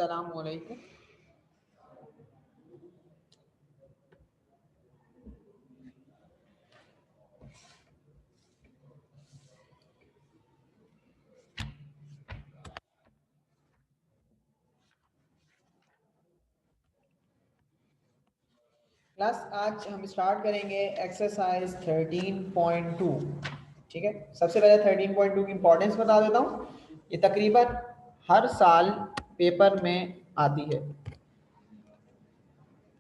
अस्सलाम वालेकुम। क्लास आज हम स्टार्ट करेंगे एक्सरसाइज 13.2। ठीक है, सबसे पहले 13.2 की इम्पोर्टेंस बता देता हूँ। ये तकरीबन हर साल पेपर में आती है।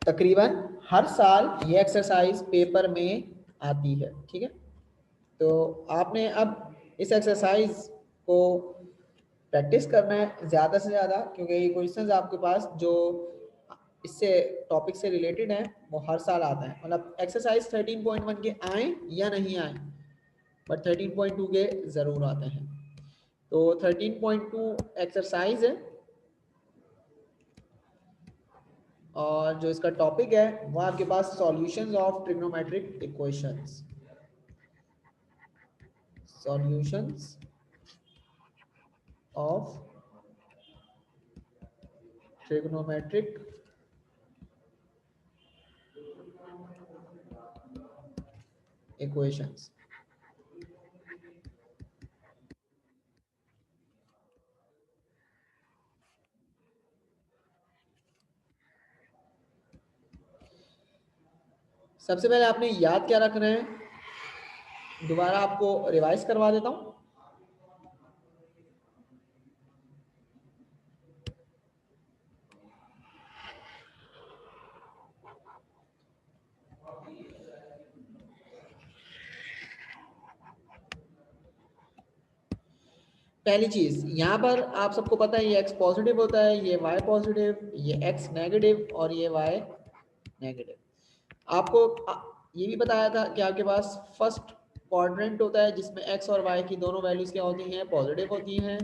तकरीबन हर साल ये एक्सरसाइज पेपर में आती है। ठीक है, तो आपने अब इस एक्सरसाइज को प्रैक्टिस करना है ज़्यादा से ज़्यादा, क्योंकि ये क्वेश्चंस आपके पास जो इससे टॉपिक से रिलेटेड है वो हर साल आता है। मतलब एक्सरसाइज 13.1 के आए या नहीं आए, बट 13.2 के ज़रूर आते हैं। तो 13.2 एक्सरसाइज है और जो इसका टॉपिक है वो आपके पास solutions of trigonometric equations. Solutions of trigonometric equations. सबसे पहले आपने याद क्या रखना है, दोबारा आपको रिवाइज करवा देता हूँ। पहली चीज यहाँ पर आप सबको पता है ये x पॉजिटिव होता है, ये y पॉजिटिव, ये x नेगेटिव और ये y नेगेटिव। आपको ये भी बताया था कि आपके पास फर्स्ट क्वाड्रेंट होता है जिसमें x और y की दोनों वैल्यूज क्या होती हैं, पॉजिटिव होती हैं।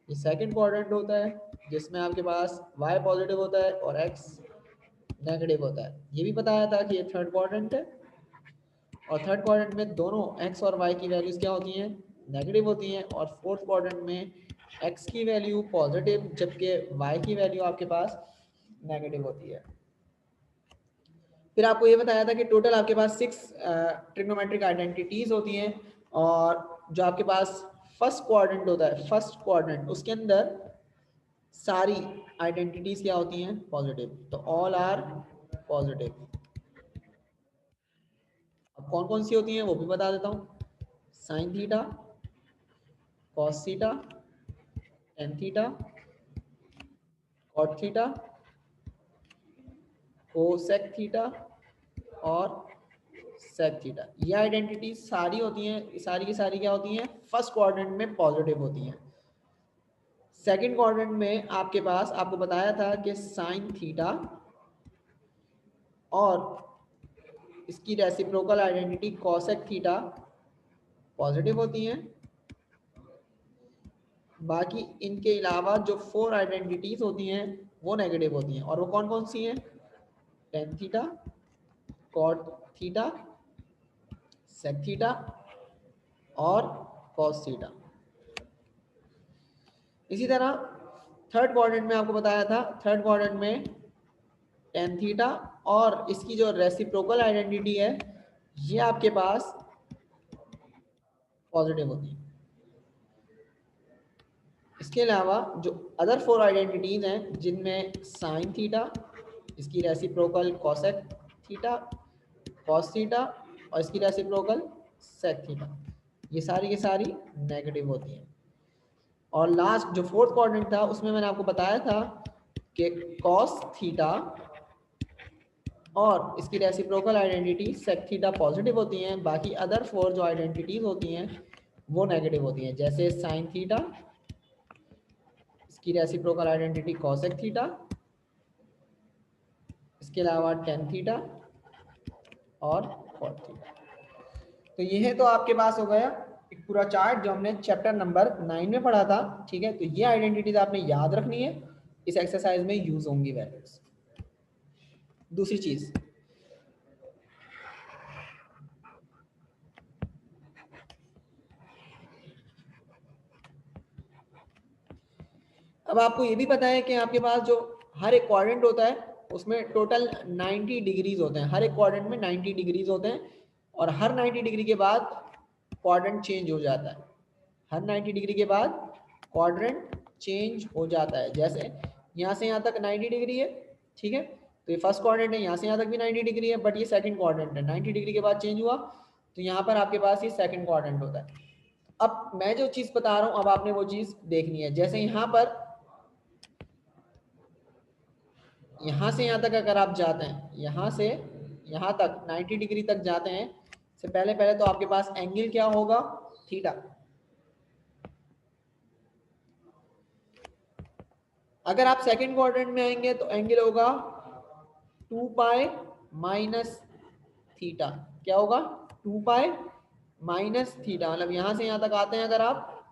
ये सेकंड क्वाड्रेंट होता है जिसमें आपके पास y पॉजिटिव होता है और x नेगेटिव होता है। ये भी बताया था कि ये थर्ड क्वाड्रेंट है और थर्ड क्वाड्रेंट में दोनों x और y की वैल्यूज क्या होती हैं, नेगेटिव होती हैं। और फोर्थ क्वाड्रेंट में x की वैल्यू पॉजिटिव जबकि y की वैल्यू आपके पास नेगेटिव होती है। फिर आपको ये बताया था कि टोटल आपके पास 6 ट्रिग्नोमेट्रिक आइडेंटिटीज होती हैं और जो आपके पास फर्स्ट क्वाड्रेंट होता है, फर्स्ट क्वाड्रेंट उसके अंदर सारी आइडेंटिटीज क्या होती हैं, पॉजिटिव। तो ऑल आर पॉजिटिव। अब कौन कौन सी होती हैं वो भी बता देता हूँ। Sine theta, cos theta, tan theta, cot theta, cosec theta और सेक थीटा। ये आइडेंटिटी सारी होती हैं, सारी की सारी क्या होती हैं, फर्स्ट क्वाड्रेंट में पॉजिटिव होती हैं। सेकंड क्वाड्रेंट में आपके पास आपको बताया था कि साइन थीटा और इसकी reciprocal identity cosec theta positive होती हैं। बाकी इनके अलावा जो 4 आइडेंटिटीज होती हैं वो नेगेटिव होती हैं। और वो कौन कौन सी हैं, tan theta, cot theta, sec theta और कॉस थीटा। इसी तरह थर्ड क्वाड्रेंट में आपको बताया था, थर्ड क्वाड्रेंट में टेन थीटा और इसकी जो रेसिप्रोकल आइडेंटिटी है ये आपके पास पॉजिटिव होती है। इसके अलावा जो अदर 4 आइडेंटिटीज हैं जिनमें साइन थीटा, इसकी reciprocal cosec theta, cos theta और इसकी रेसिप्रोकल सेक थीटा, ये सारी की सारी नेगेटिव होती हैं। और लास्ट जो फोर्थ क्वाड्रेंट था उसमें मैंने आपको बताया था कि कॉस थीटा और इसकी reciprocal identity sec theta positive होती हैं। बाकी अदर 4 जो आइडेंटिटीज होती हैं वो नेगेटिव होती हैं, जैसे साइन थीटा, इसकी रेसिप्रोकल आइडेंटिटी कॉसेक थीटा, इसके अलावा टेन थीटा और कॉट थीटा। तो ये है, तो आपके पास हो गया एक पूरा चार्ट जो हमने चैप्टर नंबर 9 में पढ़ा था। ठीक है, तो ये आइडेंटिटीज आपने याद रखनी है, इस एक्सरसाइज में यूज होंगी वैल्यूज। दूसरी चीज, अब आपको ये भी पता है कि आपके पास जो हर एक क्वाड्रेंट होता है उसमें टोटल 90 डिग्रीज होते हैं, हर एक क्वाड्रेंट में 90 डिग्रीज होते हैं, और हर 90 डिग्री के बाद क्वाड्रेंट चेंज हो जाता है। हर 90 डिग्री के बाद क्वाड्रेंट चेंज हो जाता है। जैसे यहाँ से यहाँ तक 90 डिग्री है, ठीक है, तो ये फर्स्ट क्वाड्रेंट है, यहाँ से यहाँ तक भी 90 डिग्री है, बट ये सेकंड क्वाड्रेंट है, 90 डिग्री के बाद चेंज हुआ, तो यहाँ पर आपके पास ये सेकंड क्वाड्रेंट होता है। अब मैं जो चीज़ बता रहा हूँ अब आपने वो चीज़ देखनी है। जैसे यहाँ पर यहाँ से यहाँ तक अगर आप जाते हैं, यहाँ से यहाँ तक 90 डिग्री तक जाते हैं, से पहले पहले तो आपके पास एंगल क्या होगा, थीटा। अगर आप सेकंड क्वाड्रेंट में आएंगे तो एंगल होगा 2 पाई माइनस थीटा। क्या होगा, 2 पाई माइनस थीटा। मतलब यहाँ से यहाँ तक आते हैं अगर आप,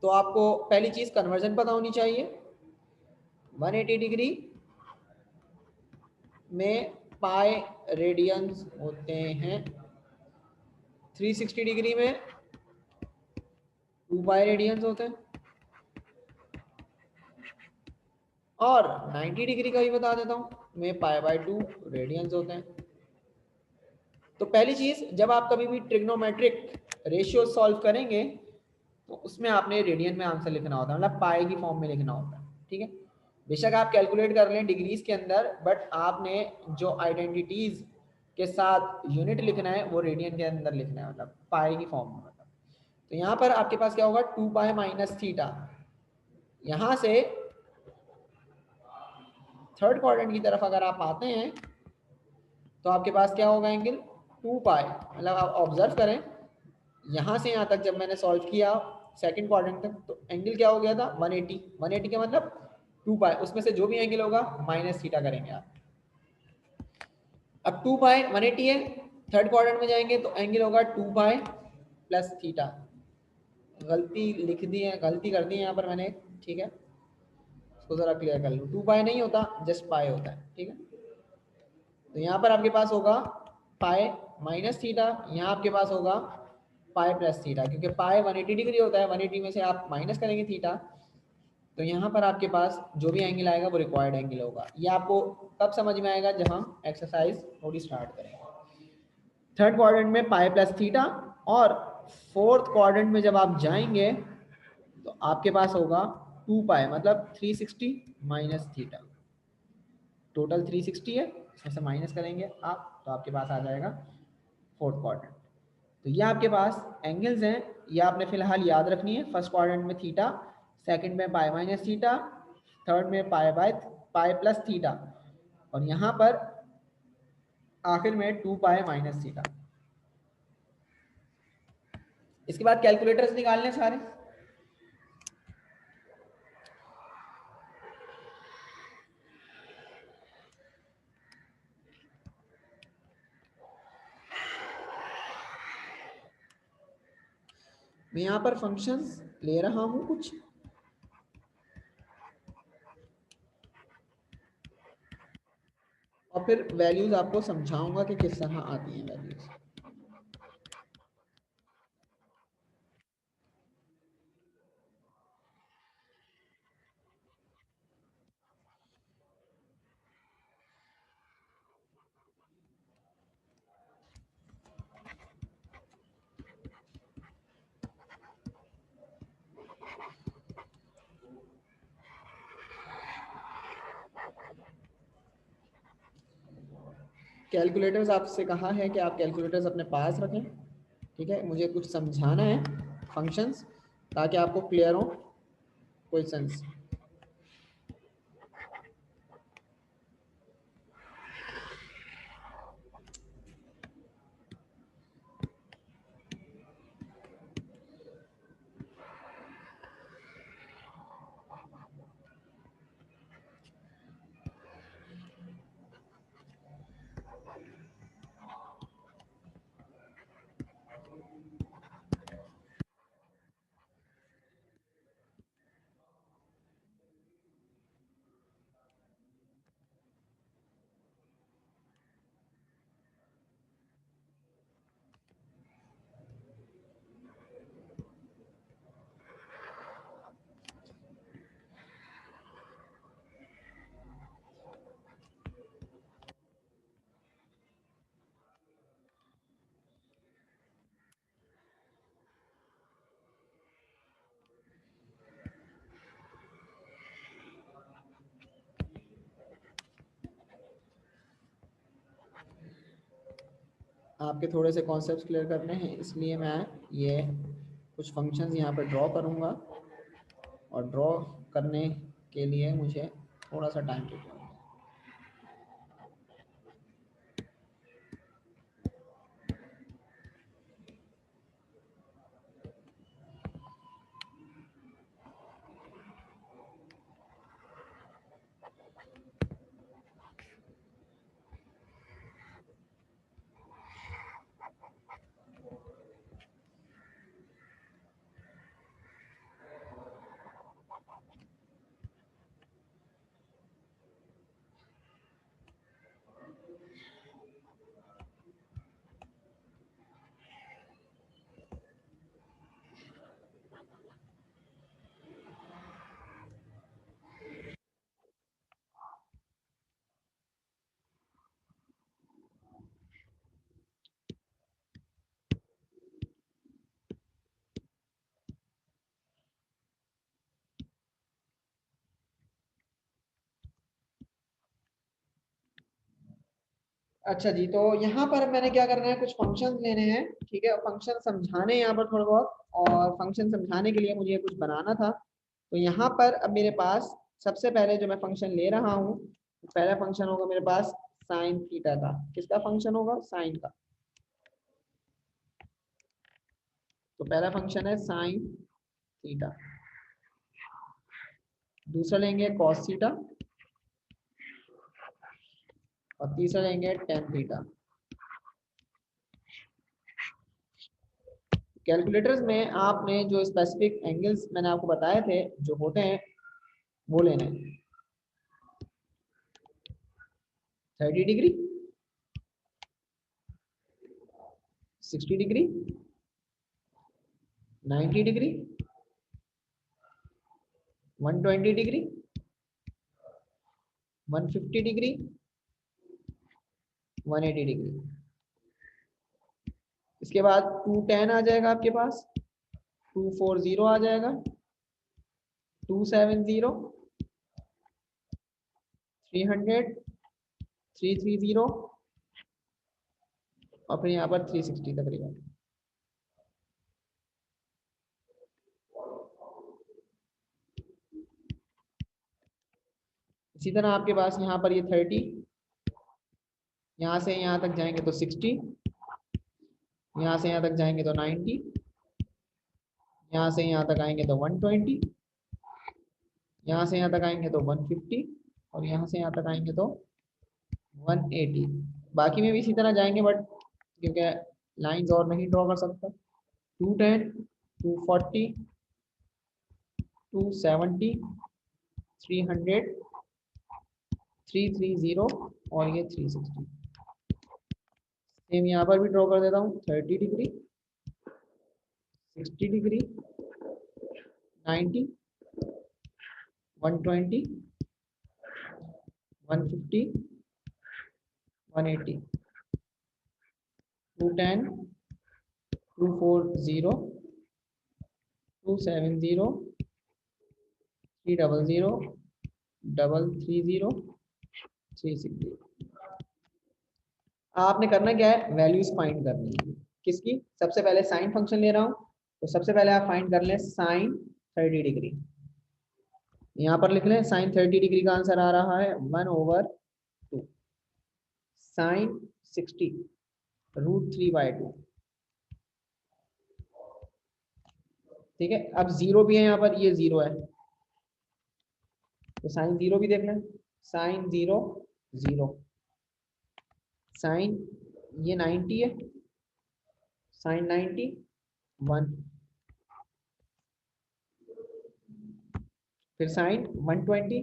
तो आपको पहली चीज कन्वर्जन पता होनी चाहिए। 180 डिग्री में पाई रेडियंस होते हैं, 360 डिग्री में 2 पाई रेडियंस होते हैं, और 90 डिग्री का भी बता देता हूं, में पाई बाय 2 रेडियंस होते हैं। तो पहली चीज, जब आप कभी भी ट्रिग्नोमेट्रिक रेशियो सॉल्व करेंगे तो उसमें आपने रेडियन में आंसर लिखना होता है, मतलब पाई की फॉर्म में लिखना होता है, ठीक है। बेशक आप कैलकुलेट कर लें डिग्रीज के अंदर, बट आपने जो आइडेंटिटीज के साथ यूनिट लिखना है वो रेडियन के अंदर लिखना है, मतलब पाई की फॉर्म में। मतलब तो यहाँ पर आपके पास क्या होगा, 2 पाई माइनस थीटा। यहाँ से थर्ड क्वाड्रेंट की तरफ अगर आप आते हैं तो आपके पास क्या होगा, एंगल 2 पाई। मतलब आप ऑब्जर्व करें, यहाँ से यहाँ तक जब मैंने सॉल्व किया सेकंड क्वाड्रेंट तक, तो एंगल क्या हो गया था, 180। 180 का मतलब 2 पाई, उसमें से जो भी एंगल होगा माइनस थीटा करेंगे आप। अब 2 पाई 180 है, थर्ड क्वाड्रेंट में जाएंगे तो एंगल होगा 2 पाई प्लस थीटा। गलती लिख दी है, गलती कर दी है यहाँ पर मैंने, ठीक है, उसको जरा क्लियर कर लूँ। 2 पाई नहीं होता, जस्ट पाई होता है, ठीक है। तो यहाँ पर आपके पास होगा पाई माइनस थीटा, यहाँ आपके पास होगा पाई प्लस थीटा, क्योंकि पाई 180 डिग्री होता है, 180 में से आप माइनस करेंगे थीटा, तो यहाँ पर आपके पास जो भी एंगल आएगा वो रिक्वायर्ड एंगल होगा। ये आपको कब समझ में आएगा, जब हम एक्सरसाइज थोड़ी स्टार्ट करेंगे। थर्ड क्वाड्रेंट में पाई प्लस थीटा, और फोर्थ क्वाड्रेंट में जब आप जाएंगे तो आपके पास होगा 2 पाई, मतलब 360 माइनस थीटा। टोटल 360 है, इसमें से माइनस करेंगे आप तो आपके पास आ जाएगा फोर्थ क्वाड्रेंट। तो ये आपके पास एंगल्स हैं, ये आपने फिलहाल याद रखनी है। फर्स्ट क्वाड्रेंट में थीटा, सेकंड में पाई माइनस थीटा, थर्ड में पाई प्लस थीटा, और यहाँ पर आखिर में 2 पाई माइनस थीटा। इसके बाद कैलकुलेटर्स निकालने सारे। मैं यहाँ पर फंक्शंस ले रहा हूँ कुछ, और फिर वैल्यूज आपको समझाऊंगा कि किस तरह आती हैं वैल्यूज। कैलकुलेटर्स आपसे कहा है कि आप कैलकुलेटर्स अपने पास रखें, ठीक है। मुझे कुछ समझाना है फंक्शंस, ताकि आपको क्लियर हो क्वेश्चंस। आपके थोड़े से कॉन्सेप्ट्स क्लियर करने हैं, इसलिए मैं ये कुछ फंक्शंस यहाँ पर ड्रॉ करूँगा और ड्रॉ करने के लिए मुझे थोड़ा सा टाइम चाहिए। अच्छा जी, तो यहाँ पर मैंने क्या करना है, कुछ फंक्शन लेने हैं, ठीक है। फंक्शन समझाने यहाँ पर थोड़ा बहुत, और फंक्शन समझाने के लिए मुझे कुछ बनाना था। तो यहाँ पर अब मेरे पास सबसे पहले जो मैं फंक्शन ले रहा हूँ, पहला फंक्शन होगा मेरे पास साइन थीटा का। किसका फंक्शन होगा? साइन का। तो पहला फंक्शन है साइन थीटा। दूसरा लेंगे कॉस थीटा, और तीसरा लेंगे टेन थीटा। कैलकुलेटर्स में आपने जो स्पेसिफिक एंगल्स मैंने आपको बताए थे जो होते हैं वो लेने हैं। 30 degree, 60 degree, 90 degree, 120 degree, 150 degree, 180 degree. इसके बाद 210 आ जाएगा आपके पास, 240 आ जाएगा, 270, 300, 330, और फिर यहाँ पर 360 तकरीबन। इसी तरह आपके पास यहाँ पर ये 30, यहाँ से यहाँ तक जाएंगे तो 60, यहाँ से यहाँ तक जाएंगे तो 90, यहाँ से यहाँ तक आएंगे तो 120, यहाँ से यहाँ तक आएंगे तो 150, और यहाँ से यहाँ तक आएंगे तो 180। बाकी में भी इसी तरह जाएंगे, बट क्योंकि लाइंस और नहीं ड्रॉ कर सकता। 210, 240, 270, 300, 330, और ये 360। सेम यहाँ पर भी ड्रॉ कर देता हूँ। 30 डिग्री, 60 डिग्री, 90, 120, 150, 180, 210, 240, 270, 300, 330, 360। आपने करना क्या है, वैल्यूज फाइंड करनी है। किसकी? सबसे पहले साइन फंक्शन ले रहा हूं, तो सबसे पहले आप फाइंड कर लें साइन 30 डिग्री। यहाँ पर लिख लें साइन 30 डिग्री का आंसर आ रहा है 1/2। साइन 60 √3/2। ठीक है, अब जीरो भी है यहाँ पर, ये जीरो है, तो साइन जीरो भी देख लें। साइन 0, 0। साइन ये 90 है, साइन 90, 1। फिर साइन 120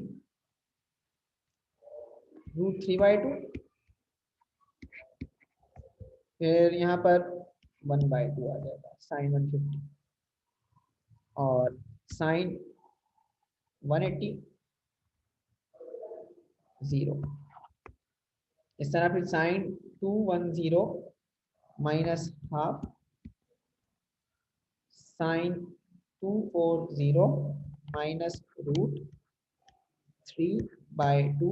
√3/2। फिर यहाँ पर 1/2 आ जाएगा, साइन 150। और साइन 180, 0। इस तरह फिर sine 210 -½ sine 240 -√3/2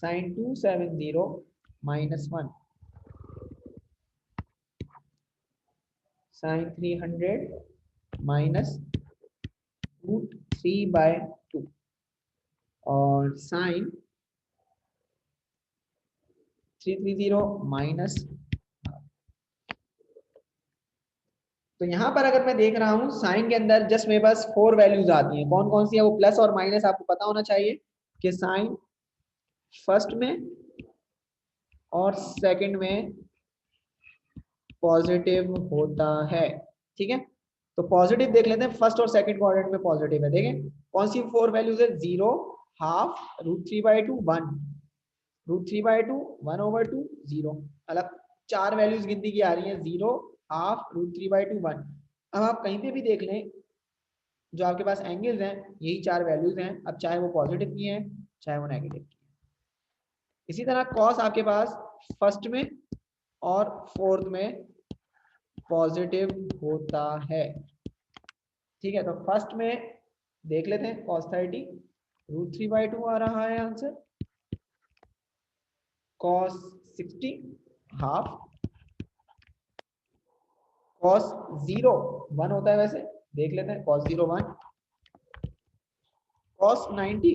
sine 270 -1। Sine 300 minus root 3/2 और साइन 330 माइनस। तो यहाँ पर अगर मैं देख रहा हूँ साइन के अंदर जस्ट मेरे पास 4 वैल्यूज आती हैं, कौन कौन सी है वो, प्लस और माइनस आपको पता होना चाहिए कि साइन फर्स्ट में और सेकंड में पॉजिटिव होता है। ठीक है, तो पॉजिटिव देख लेते हैं, फर्स्ट और सेकंड क्वाड्रेंट में पॉजिटिव है। देखें कौन सी 4 वैल्यूज है, 0, हाफ, √3/2, 1, √3/2, 1/2, 0। मतलब 4 वैल्यूज गिनती की आ रही है, 0, हाफ, √3/2, 1। अब आप कहीं पे भी देख लें जो आपके पास एंगल्स हैं यही 4 वैल्यूज हैं, अब चाहे वो पॉजिटिव की हैं चाहे वो नेगेटिव की। इसी तरह कॉस आपके पास फर्स्ट में और फोर्थ में पॉजिटिव होता है। ठीक है, तो फर्स्ट में देख लेते हैं cos 30 √3/2 आ रहा है आंसर, cos 60 हाफ, cos 0 1 होता है वैसे, देख लेते हैं cos 0 1, cos 90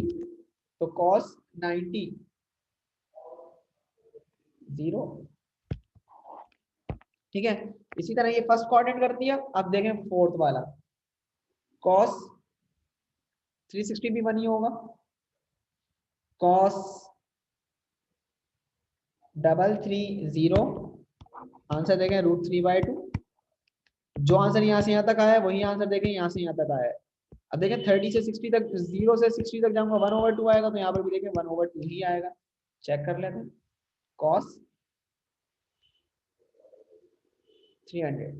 तो cos 90 0। ठीक है, इसी तरह ये फर्स्ट क्वाड्रेंट कर दिया। अब देखें फोर्थ वाला, cos 360 भी 1 ही होगा, cos 330 आंसर देखें √3/2। जो आंसर यहाँ से यहाँ तक आया है वही आंसर देखें यहाँ से यहाँ तक आया है। अब देखें 30 से 60 तक, 0 से 60 तक जाऊंगा 1/2 आएगा, तो यहाँ पर भी देखें 1/2 ही आएगा। चेक कर लेते हैं, cos 300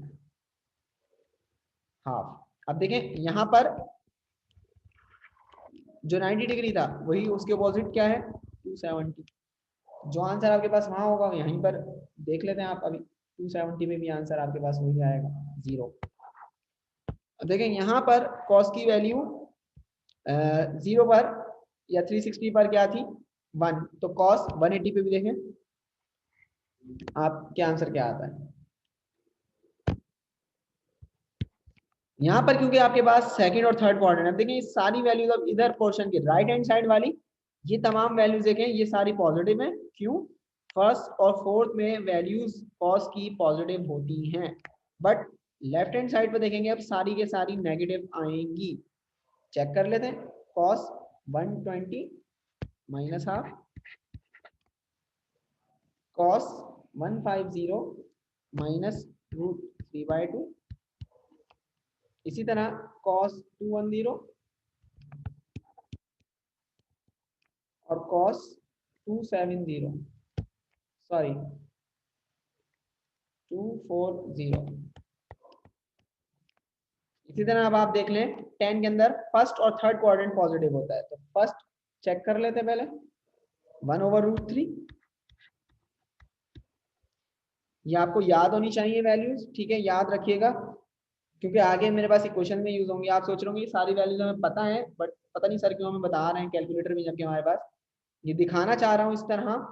हाफ। अब देखें यहाँ पर जो 90 डिग्री था वही उसके अपोजिट क्या है, 270। जो आंसर आपके पास वहां होगा यहीं पर देख लेते हैं आप। अभी 270 में भी आंसर आपके पास वही आएगा, 0। अब देखें यहाँ पर cos की वैल्यू 0 पर या 360 पर क्या थी, 1, तो cos 180 पे भी देखें आप क्या आंसर क्या आता है। यहाँ पर क्योंकि आपके पास सेकंड और थर्ड क्वाड्रेंट है, देखिए सारी वैल्यूज अब इधर पोर्शन की राइट हैंड साइड वाली ये तमाम वैल्यूज देखें ये सारी पॉजिटिव है। क्यों, फर्स्ट और फोर्थ में वैल्यूज cos की पॉजिटिव होती हैं, बट लेफ्ट हैंड साइड पे देखेंगे अब सारी के सारी नेगेटिव आएंगी। चेक कर लेते हैं, cos 120 minus half, cos 150 minus √3/2, इसी तरह cos 210 और cos 270 सॉरी 240। इसी तरह अब आप देख लें 10 के अंदर फर्स्ट और थर्ड क्वाड्रेंट पॉजिटिव होता है, तो फर्स्ट चेक कर लेते हैं पहले 1/√3। ये आपको याद होनी चाहिए वैल्यूज, ठीक है, याद रखिएगा क्योंकि आगे मेरे पास इक्वेशन में यूज होंगी। आप सोच रहे होंगे ये सारी वैल्यूज हमें पता है बट पता नहीं सर क्यों हमें बता रहे हैं कैलकुलेटर में जबकि हमारे पास। ये दिखाना चाह रहा हूँ इस तरह,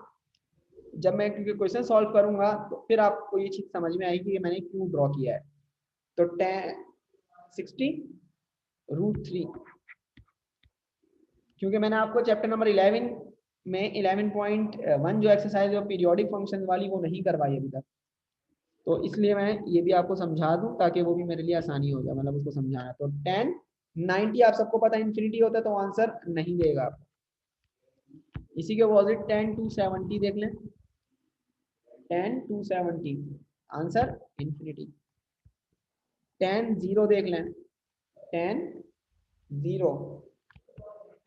जब मैं क्योंकि क्वेश्चन सॉल्व करूंगा तो फिर आपको ये चीज समझ में आएगी कि मैंने क्यों ड्रॉ किया है। तो 60 √3, क्योंकि मैंने आपको चैप्टर नंबर 11 में 11.1 जो एक्सरसाइज है पीरियोडिक फंक्शन वाली वो नहीं करवाई अभी तक, तो इसलिए मैं ये भी आपको समझा दूं ताकि वो भी मेरे लिए आसानी हो जाए, मतलब उसको समझाना। तो 10 90 आप सबको पता है इन्फिनिटी होता है तो आंसर नहीं देगा आपको। इसी के अपोजिट 10 to 70 देख लें, 10 to 70 आंसर इन्फिनिटी। 10 0 देख लें, 10 0,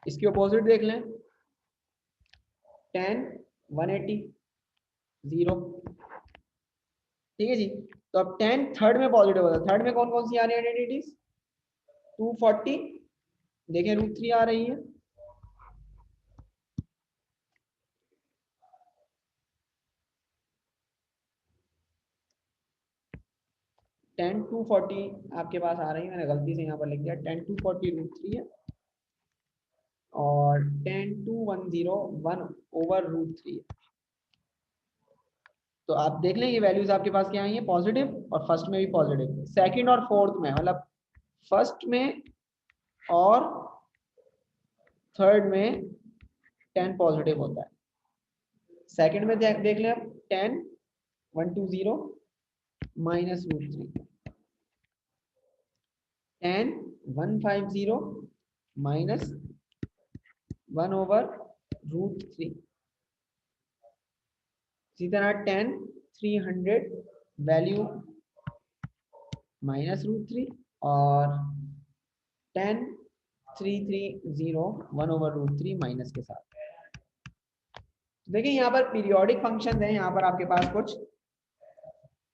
इसके अपोजिट देख लें 10 180 0। ठीक है जी, तो अब 10 थर्ड में पॉजिटिव होता है, थर्ड में कौन कौन सी आ रही है आइडेंटिटीज, 240 देखें √3 आ रही है, 10 240 आपके पास आ रही है, मैंने गलती से यहाँ पर लिख दिया 10 240 √3 है और 10 210 1/√3 है। तो आप देख लें ये वैल्यूज आपके पास क्या आई है, पॉजिटिव, और फर्स्ट में भी पॉजिटिव, सेकंड और फोर्थ में, मतलब फर्स्ट में और थर्ड में 10 पॉजिटिव होता है। सेकंड में देख लें आप 10 120 माइनस रूट 3, 10 150 माइनस 1/√3, इसी तरह 10 300 वैल्यू माइनस √3 और 10 330 1/√3 माइनस के साथ। देखिए यहाँ पर पीरियोडिक फंक्शन है, यहाँ पर आपके पास कुछ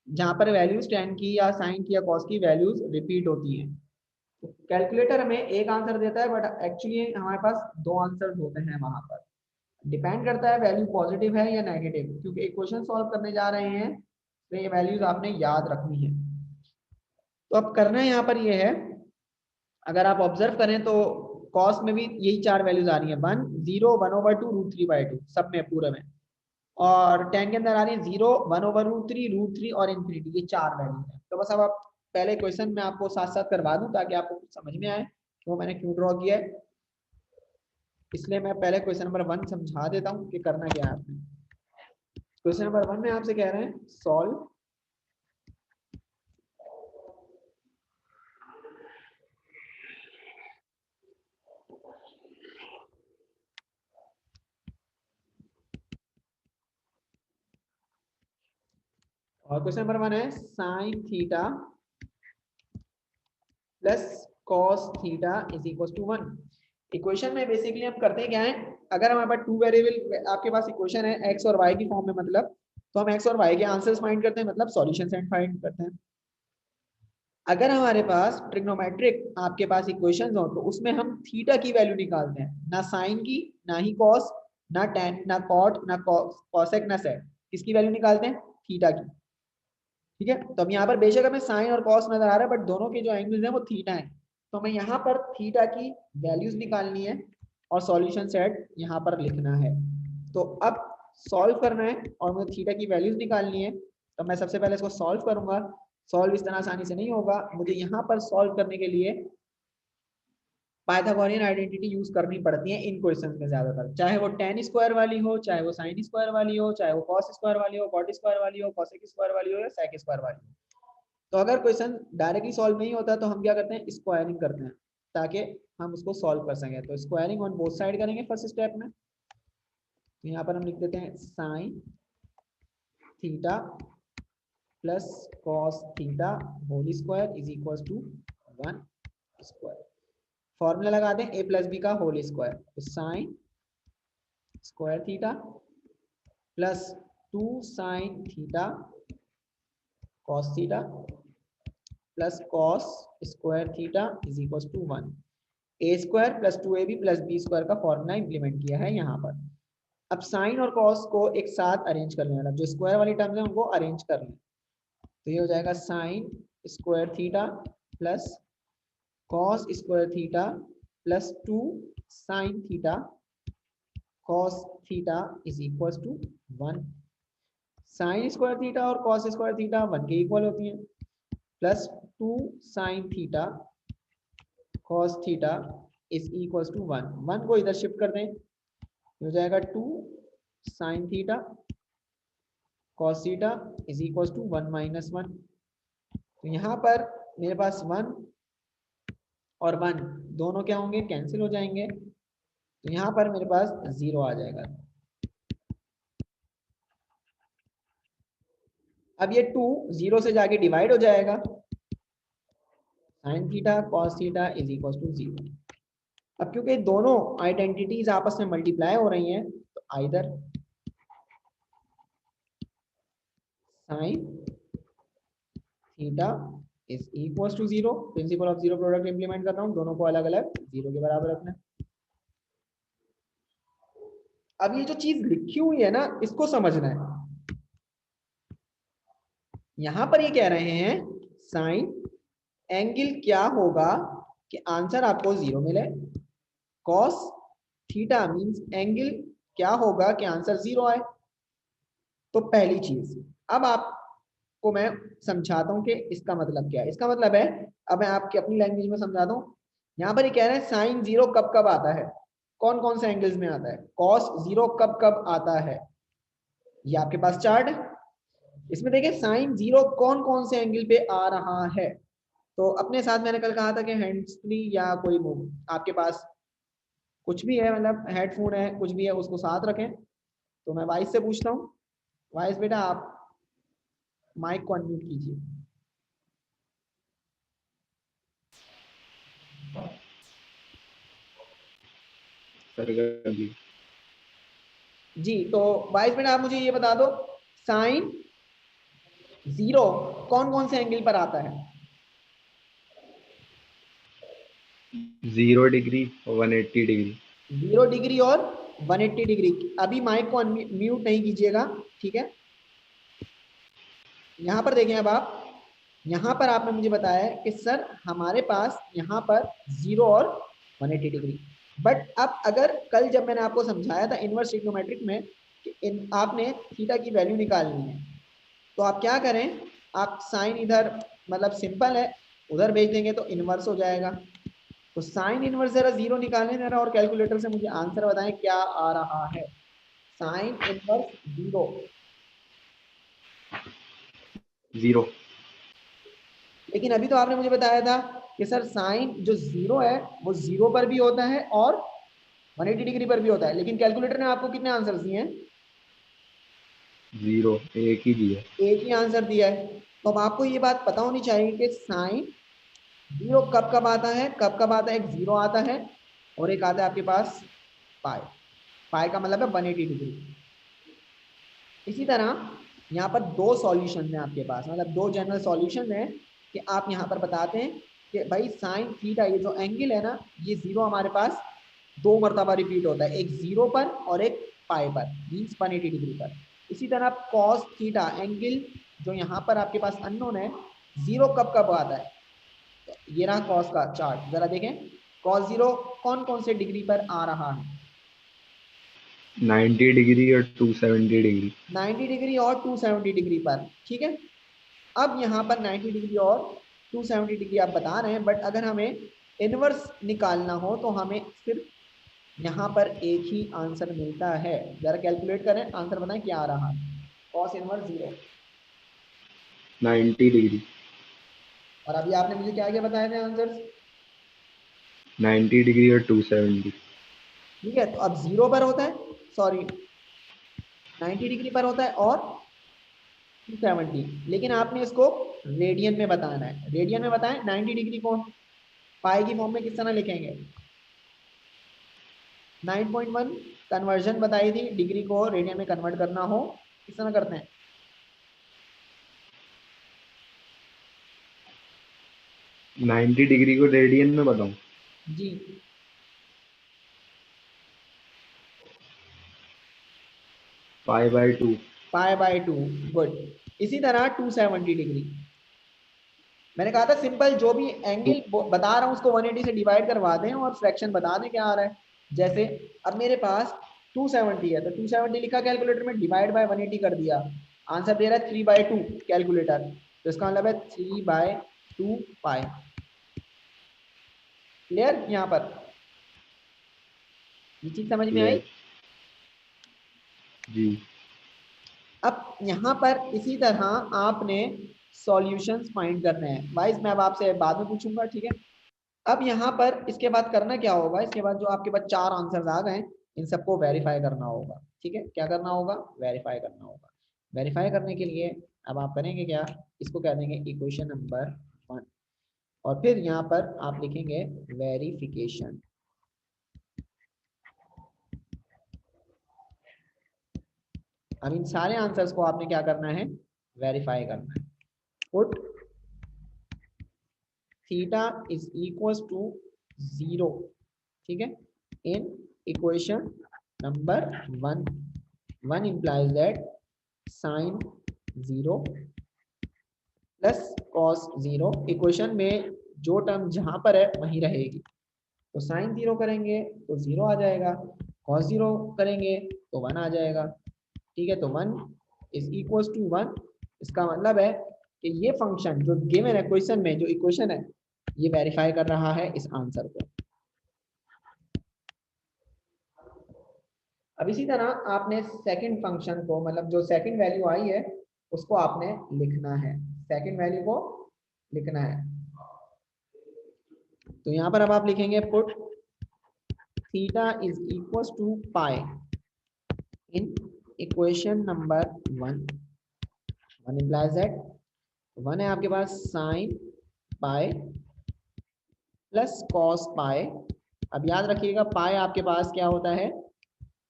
जहाँ पर वैल्यूज tan की या sin की या cos की वैल्यूज रिपीट होती हैं। तो कैलकुलेटर हमें एक आंसर देता है, बट एक्चुअली हमारे पास दो आंसर होते हैं वहां पर। डिपेंड करता है वैल्यू पॉजिटिव है या नेगेटिव, क्योंकि एक क्वेश्चन सॉल्व करने जा रहे हैं तो ये वैल्यूज आपने याद रखनी है। तो अब करना है यहाँ पर ये है, अगर आप ऑब्जर्व करें तो कॉस में भी यही चार वैल्यूज आ रही है, 1 0 1/2 √3/2 सब में पूरे में, और 10 के अंदर आ रही है 0 1/√3 √3 और इन्फिनिटी, ये चार वैल्यूज है। तो बस अब आप पहले क्वेश्चन में आपको साथ साथ करवा दूं ताकि आपको कुछ समझ में आए कि वो मैंने क्यों ड्रॉ किया है। इसलिए मैं पहले क्वेश्चन नंबर 1 समझा देता हूँ कि करना क्या है आपने। क्वेश्चन नंबर 1 में आपसे कह रहे हैं सॉल्व और क्वेश्चन नंबर 1 है sine theta plus cos theta is equal to 1। Equation में बेसिकली हम करते क्या है, अगर हमारे पास टू वेरिएबल आपके पास इक्वेशन है एक्स और वाई की फॉर्म में, मतलब तो हम एक्स और वाई के आंसर्स फाइंड करते हैं, मतलब सॉल्यूशन सेट फाइंड करते हैं। अगर हमारे पास ट्रिग्नोमेट्रिक आपके पास इक्वेशंस हो तो उसमें हम थीटा की वैल्यू निकालते हैं, ना साइन की, ना ही कॉस, ना टेन, ना कॉट, ना कॉसेक, ना सेक, किसकी वैल्यू निकालते हैं, थीटा की। ठीक है, तो अब यहाँ पर बेशक हमें साइन और कॉस नजर आ रहा है, बट दोनों के जो एंगल्स हैं वो थीटा है, तो हमें यहाँ पर थीटा की वैल्यूज निकालनी है और सॉल्यूशन सेट यहाँ पर लिखना है। तो अब सॉल्व करना है और मुझे थीटा की वैल्यूज निकालनी है, तो मैं सबसे पहले इसको सॉल्व करूंगा। सॉल्व इस तरह आसानी से नहीं होगा, मुझे यहाँ पर सॉल्व करने के लिए पाइथागोरियन आइडेंटिटी यूज करनी पड़ती है इन क्वेश्चंस में ज्यादातर, चाहे वो tan स्क्वायर वाली हो, चाहे वो sin स्क्वायर वाली हो, चाहे वो cos स्क्वायर वाली हो, cot स्क्वायर वाली हो, cosec स्क्वायर वाली हो या sec स्क्वायर वाली हो। तो अगर क्वेश्चन डायरेक्टली सॉल्व नहीं होता तो हम क्या करते हैं, स्क्वायरिंग करते हैं ताकि हम उसको सॉल्व कर सकें। तो स्क्वायरिंग ऑन बोथ साइड करेंगे फर्स्ट स्टेप में। तो यहाँ पर हम लिख देते हैं sine theta plus cos theta whole square is equal to 1 square. Formula लगा दें a प्लस बी का होल स्क्वायर, तो sine square theta plus 2 sine theta cos theta plus cos square theta is equal to 1। A square plus 2ab plus B square का formula implement किया है यहाँ पर। अब साइन और कॉस को एक साथ अरेंज कर लें, मतलब जो स्क्वायर वाली टर्म्स है उनको अरेंज कर लें, तो ये हो जाएगा sine square theta plus cos square theta plus 2 sine theta cos theta is equal to 1। Sine square theta और कॉस स्क्वायर थीटा 1 के इक्वल होती हैं, plus 2 sine theta cos theta is equal to 1। 1 को इधर शिफ्ट कर दें, हो जाएगा 2 sine theta cos theta is equal to 1 minus 1। तो यहाँ पर मेरे पास 1 और 1 दोनों क्या होंगे, कैंसिल हो जाएंगे, तो यहाँ पर मेरे पास 0 आ जाएगा। अब ये 2 0 से जाके डिवाइड हो जाएगा, sine theta cos theta is equal to 0। अब क्योंकि दोनों आइडेंटिटीज आपस में मल्टीप्लाई हो रही हैं, तो either sine theta is equal to 0, principle of zero product implement कर रहा हूँ, दोनों को अलग अलग 0 के बराबर रखना है। अब ये जो चीज लिखी हुई है ना, इसको समझना है। यहां पर ये कह रहे हैं साइन एंगल क्या होगा कि आंसर आपको 0 मिले, कॉस थीटा मींस एंगल क्या होगा कि आंसर 0 आए। तो पहली चीज अब आपको मैं समझाता हूँ कि इसका मतलब क्या है। इसका मतलब है, अब मैं आपकी अपनी लैंग्वेज में समझाता हूँ। यहाँ पर ये कह रहे हैं साइन जीरो कब कब आता है, कौन कौन से एंगल्स में आता है, कॉस जीरो कब कब आता है। ये आपके पास चार्ट है, इसमें देखिए साइन जीरो कौन कौन से एंगल पे आ रहा है। तो अपने साथ मैंने कल कहा था कि हैंड्स फ्री या कोई मूव आपके पास कुछ भी है, मतलब हेडफोन है कुछ भी है, उसको साथ रखें। तो मैं वाइस से पूछता हूँ, वाइस बेटा आप माइक को अनम्यूट कीजिए। जी तो वाइस बेटा आप मुझे ये बता दो, साइन जीरो कौन कौन से एंगल पर आता है। 0 डिग्री और 180 डिग्री। 0 डिग्री और 180 डिग्री। अभी माइक को म्यूट नहीं कीजिएगा, ठीक है। यहाँ पर देखें, अब आप यहाँ पर आपने मुझे बताया कि सर हमारे पास यहाँ पर 0 और 180 डिग्री। बट अब अगर कल जब मैंने आपको समझाया था इनवर्स ट्रिग्नोमेट्रिक में कि आपने थीटा की वैल्यू निकालनी है, तो आप क्या करें, आप साइन इधर मतलब सिंपल है उधर भेज देंगे तो इनवर्स हो जाएगा। तो साइन इनवर्स जरा 0 निकालें जरा और कैलकुलेटर से मुझे आंसर बताएं क्या आ रहा है। Sine inverse 0, 0। लेकिन अभी तो आपने मुझे बताया था कि सर साइन जो 0 है वो 0 पर भी होता है और 180 डिग्री पर भी होता है, लेकिन कैलकुलेटर ने आपको कितने आंसर दिए हैं, 0 एक ही दिया। एक ही आंसर दिया है। तो अब आपको ये बात पता होनी चाहिए कि साइन 0 कब कब आता है, कब कब आता है। एक 0 आता है और एक आता है आपके पास पाई। पाई का मतलब है 180 डिग्री। इसी तरह यहाँ पर दो सॉल्यूशन है आपके पास, मतलब दो जनरल सॉल्यूशन है कि आप यहाँ पर बताते हैं कि भाई साइन थीटा ये जो एंगल है ना, ये 0 हमारे पास दो मरतबा रिपीट होता है, एक 0 पर और एक पाई पर, मीन्स 180 डिग्री पर। इसी तरह कॉस थीटा एंगल जो यहाँ पर आपके पास अननोन है, 0 कब कब आता है। तो ये रहा कॉस का चार्ट, जरा देखें कॉस 0 कौन कौन से डिग्री पर आ रहा है। 90 डिग्री और 270 डिग्री। 90 डिग्री और 270 डिग्री पर, ठीक है। अब यहाँ पर 90 डिग्री और 270 डिग्री आप बता रहे हैं, बट अगर हमें इनवर्स निकालना हो तो हमें सिर्फ यहाँ पर एक ही आंसर मिलता है। जरा कैलकुलेट करें, आंसर बताएं क्या आ रहा है। Cos inverse 0, 90 degree. और अभी आपने मुझे क्या क्या बताए थे आंसर। 90 डिग्री और 270। ठीक है, तो अब 0 पर होता है, सॉरी 90 डिग्री पर होता है और 270, लेकिन आपने इसको रेडियन में बताना है। रेडियन में बताएं 90 डिग्री को पाई की फॉर्म में किस तरह लिखेंगे। 9.1 कन्वर्जन बताई थी, डिग्री को रेडियन में कन्वर्ट करना हो किस तरह करते हैं। 90 डिग्री को रेडियन में बताऊं। जी π/2। पाई/2, गुड। इसी तरह 270 डिग्री, मैंने कहा था सिंपल जो भी एंगल बता रहा हूं उसको 180 से डिवाइड करवा दें और फ्रैक्शन बता दें क्या आ रहा है। जैसे अब मेरे पास 270 है तो 270 लिखा कैलकुलेटर में, डिवाइड बाय 180 कर दिया, आंसर दे रहा है 3/2 कैलकुलेटर। तो इसका मतलब है 3/2 पाई। क्लियर यहाँ पर, ये चीज समझ में आई। क्लियर। जी। अब यहाँ पर इसी तरह आपने सॉल्यूशंस फाइंड करने हैं। वाइस मैं अब आपसे बाद में पूछूंगा, ठीक है। अब यहाँ पर इसके बाद करना क्या होगा, इसके बाद जो आपके पास चार आंसर्स आ गए इन सबको वेरीफाई करना होगा, ठीक है। क्या करना होगा, वेरीफाई करना होगा। वेरीफाई करने के लिए अब आप करेंगे क्या, इसको कह देंगे इक्वेशन नंबर 1 और फिर यहाँ पर आप लिखेंगे वेरिफिकेशन। अब इन सारे आंसर्स को आपने क्या करना है, वेरीफाई करना है। Put theta is equal to 0, ठीक है, in equation number 1। 1 implies that sin 0 plus cos 0, equation में जो टर्म जहां पर है वहीं रहेगी। तो sin 0 करेंगे तो 0 आ जाएगा, cos 0 करेंगे तो 1 आ जाएगा, ठीक है। तो 1 इज इक्वल टू 1 इसका मतलब है कि ये फंक्शन जो गिवन है क्वेश्चन में, जो इक्वेशन है, ये वेरीफाई कर रहा है इस आंसर को। अब इसी तरह आपने सेकंड फंक्शन को, मतलब जो सेकंड वैल्यू आई है उसको आपने लिखना है, सेकंड वैल्यू को लिखना है। तो यहाँ पर अब आप लिखेंगे put theta is equal to pi in equation number 1 implies that 1 है आपके पास sine pi plus cos pi. अब याद रखिएगा पाई आपके पास क्या होता है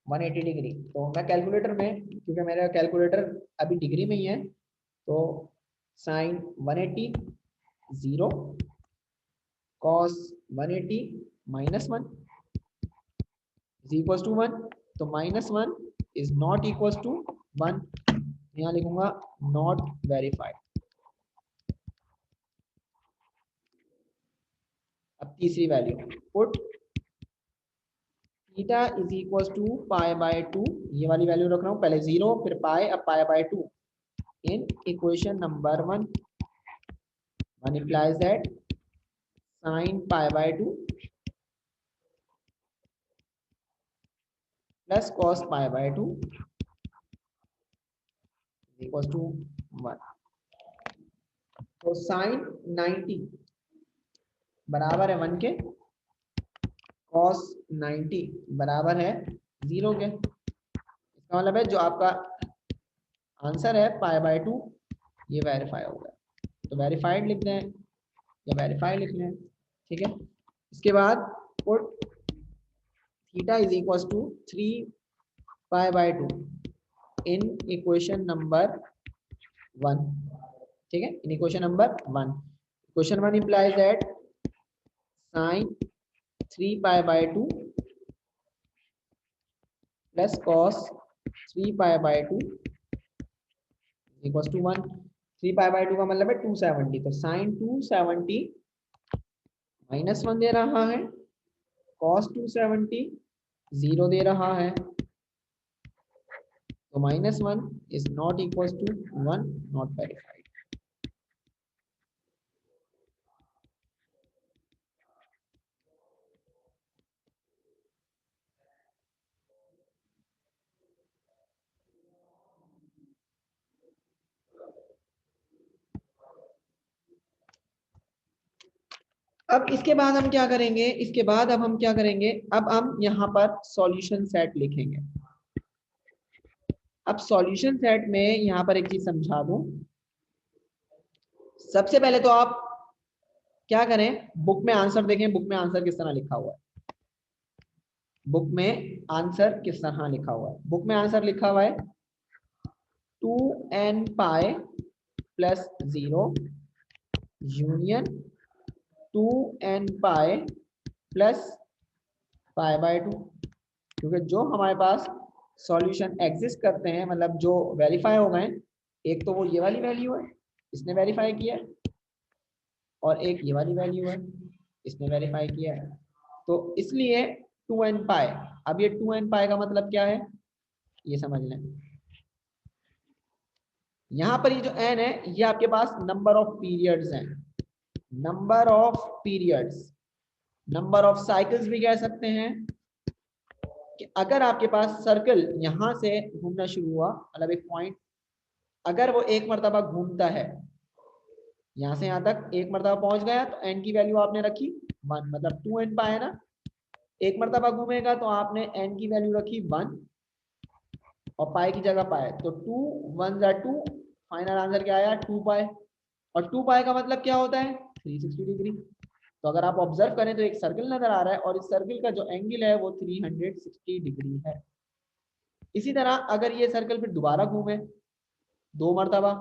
180 डिग्री। तो मैं कैलकुलेटर में, क्योंकि मेरा कैलकुलेटर अभी डिग्री में ही है, तो sine 180 0 cos 180 -1 is equal to 1। तो -1 इज नॉट इक्वल टू 1, यहाँ लिखूंगा नॉट वेरीफाइड। अब तीसरी value put theta is equal to pi by 2, ये वाली वैल्यू रख रहा हूँ, पहले 0 फिर पाई, अब पाई by 2 in equation number 1 implies that sin pi by 2 plus cos pi by 2 equals to 1। तो sin 90 बराबर है 1 के, cos 90 बराबर है 0 के। इसका मतलब है जो आपका आंसर है पाई बाय 2 ये वेरीफाई होगा। तो वेरीफाइड लिख दें या वेरीफाई लिख लें, ठीक है। इसके बाद put theta is equal to 3 pi by 2 in equation number 1, ठीक है, in equation number 1। Equation 1 implies that sin 3 pi by 2 plus cos 3 pi by 2 equal to 1। 3 pi by 2 का मतलब है 270, तो sin 270 -1 दे रहा है, cos 270 0 दे रहा है, तो -1 is not equal to 1, not verified. अब इसके बाद हम क्या करेंगे, इसके बाद अब हम क्या करेंगे, अब हम यहाँ पर सॉल्यूशन सेट लिखेंगे। अब सॉल्यूशन सेट में यहाँ पर एक चीज समझा दूं। सबसे पहले तो आप क्या करें, बुक में आंसर देखें, बुक में आंसर किस तरह लिखा हुआ है। बुक में आंसर किस तरह लिखा हुआ है, बुक में आंसर लिखा हुआ है 2n pi plus 0 union 2n pi plus pi by 2। क्योंकि जो हमारे पास सॉल्यूशन एग्जिस्ट करते हैं, मतलब जो वेरीफाई हो गए, एक तो वो ये वाली वैल्यू है इसने वेरीफाई किया है, और एक ये वाली वैल्यू है इसने वेरीफाई किया है। तो इसलिए 2n पाई, अब ये 2n पाई का मतलब क्या है ये समझ लें। यहां पर ये जो n है ये आपके पास नंबर ऑफ पीरियड्स हैं, number of periods, number of cycles भी कह सकते हैं। कि अगर आपके पास सर्कल यहां से घूमना शुरू हुआ, मतलब एक पॉइंट अगर वो एक मरतबा घूमता है, यहां से यहां तक एक मरतबा पहुंच गया, तो n की वैल्यू आपने रखी 1, मतलब 2n पाए ना। एक मरतबा घूमेगा तो आपने n की वैल्यू रखी 1 और पाई की जगह पाए, तो 2 1 2, फाइनल आंसर क्या आया 2 पाए। और 2 पाए का मतलब क्या होता है 360 डिग्री। तो अगर आप ऑब्जर्व करें तो एक सर्कल नजर आ रहा है और इस सर्कल का जो एंगल है वो 360 डिग्री है। इसी तरह अगर ये सर्कल फिर दोबारा घूमे 2 मरतबा,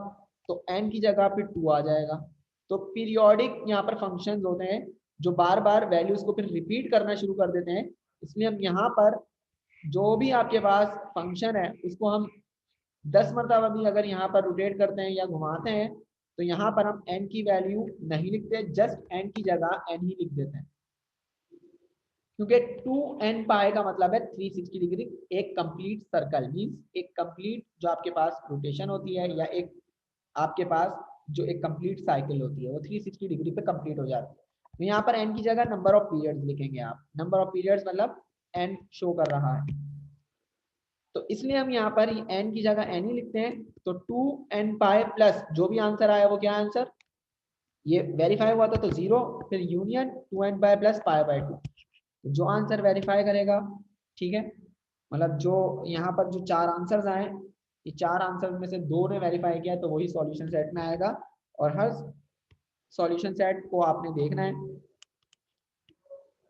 तो n की जगह फिर 2 आ जाएगा। तो पीरियोडिक यहाँ पर फंक्शंस होते हैं जो बार बार वैल्यूज को फिर रिपीट करना शुरू कर देते हैं। इसलिए हम यहाँ पर जो भी आपके पास फंक्शन है उसको हम 10 मरतबा भी अगर यहाँ पर रोटेट करते हैं या घुमाते हैं, तो यहाँ पर हम n की वैल्यू नहीं लिखते, जस्ट n की जगह n ही लिख देते हैं। क्योंकि 2n पाई का मतलब है 360 डिग्री, एक कंप्लीट सर्कल मींस एक कंप्लीट जो आपके पास रोटेशन होती है या एक आपके पास जो एक कंप्लीट साइकिल होती है वो 360 डिग्री पे कंप्लीट हो जाती है। तो यहाँ पर एन की जगह नंबर ऑफ पीरियड्स लिखेंगे आप, नंबर ऑफ पीरियड्स मतलब एन शो कर रहा है, तो इसलिए हम यहाँ पर एन की जगह एन ही लिखते हैं। तो 2n पाई प्लस जो भी आंसर आया वो क्या आंसर, ये वेरीफाई हुआ था तो 0, फिर union 2n pi plus pi by 2, जो आंसर वेरीफाई करेगा, ठीक है, मतलब जो यहाँ पर जो 4 आंसर्स आए, ये 4 आंसर में से 2 ने वेरीफाई किया तो वही सॉल्यूशन सेट में आएगा। और हर सॉल्यूशन सेट को आपने देखना है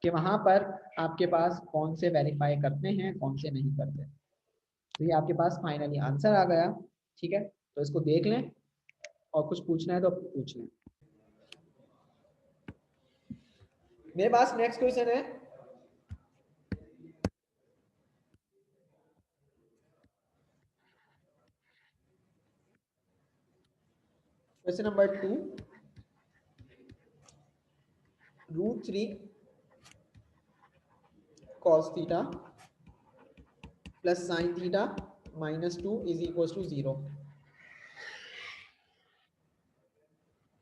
कि वहां पर आपके पास कौन से वेरीफाई करते हैं कौन से नहीं करते। तो ये आपके पास फाइनली आंसर आ गया, ठीक है, तो इसको देख लें और कुछ पूछना है तो पूछ लें। मेरे पास नेक्स्ट क्वेश्चन है, question number 2, √3 cos theta plus sine theta -2 is equal to 0,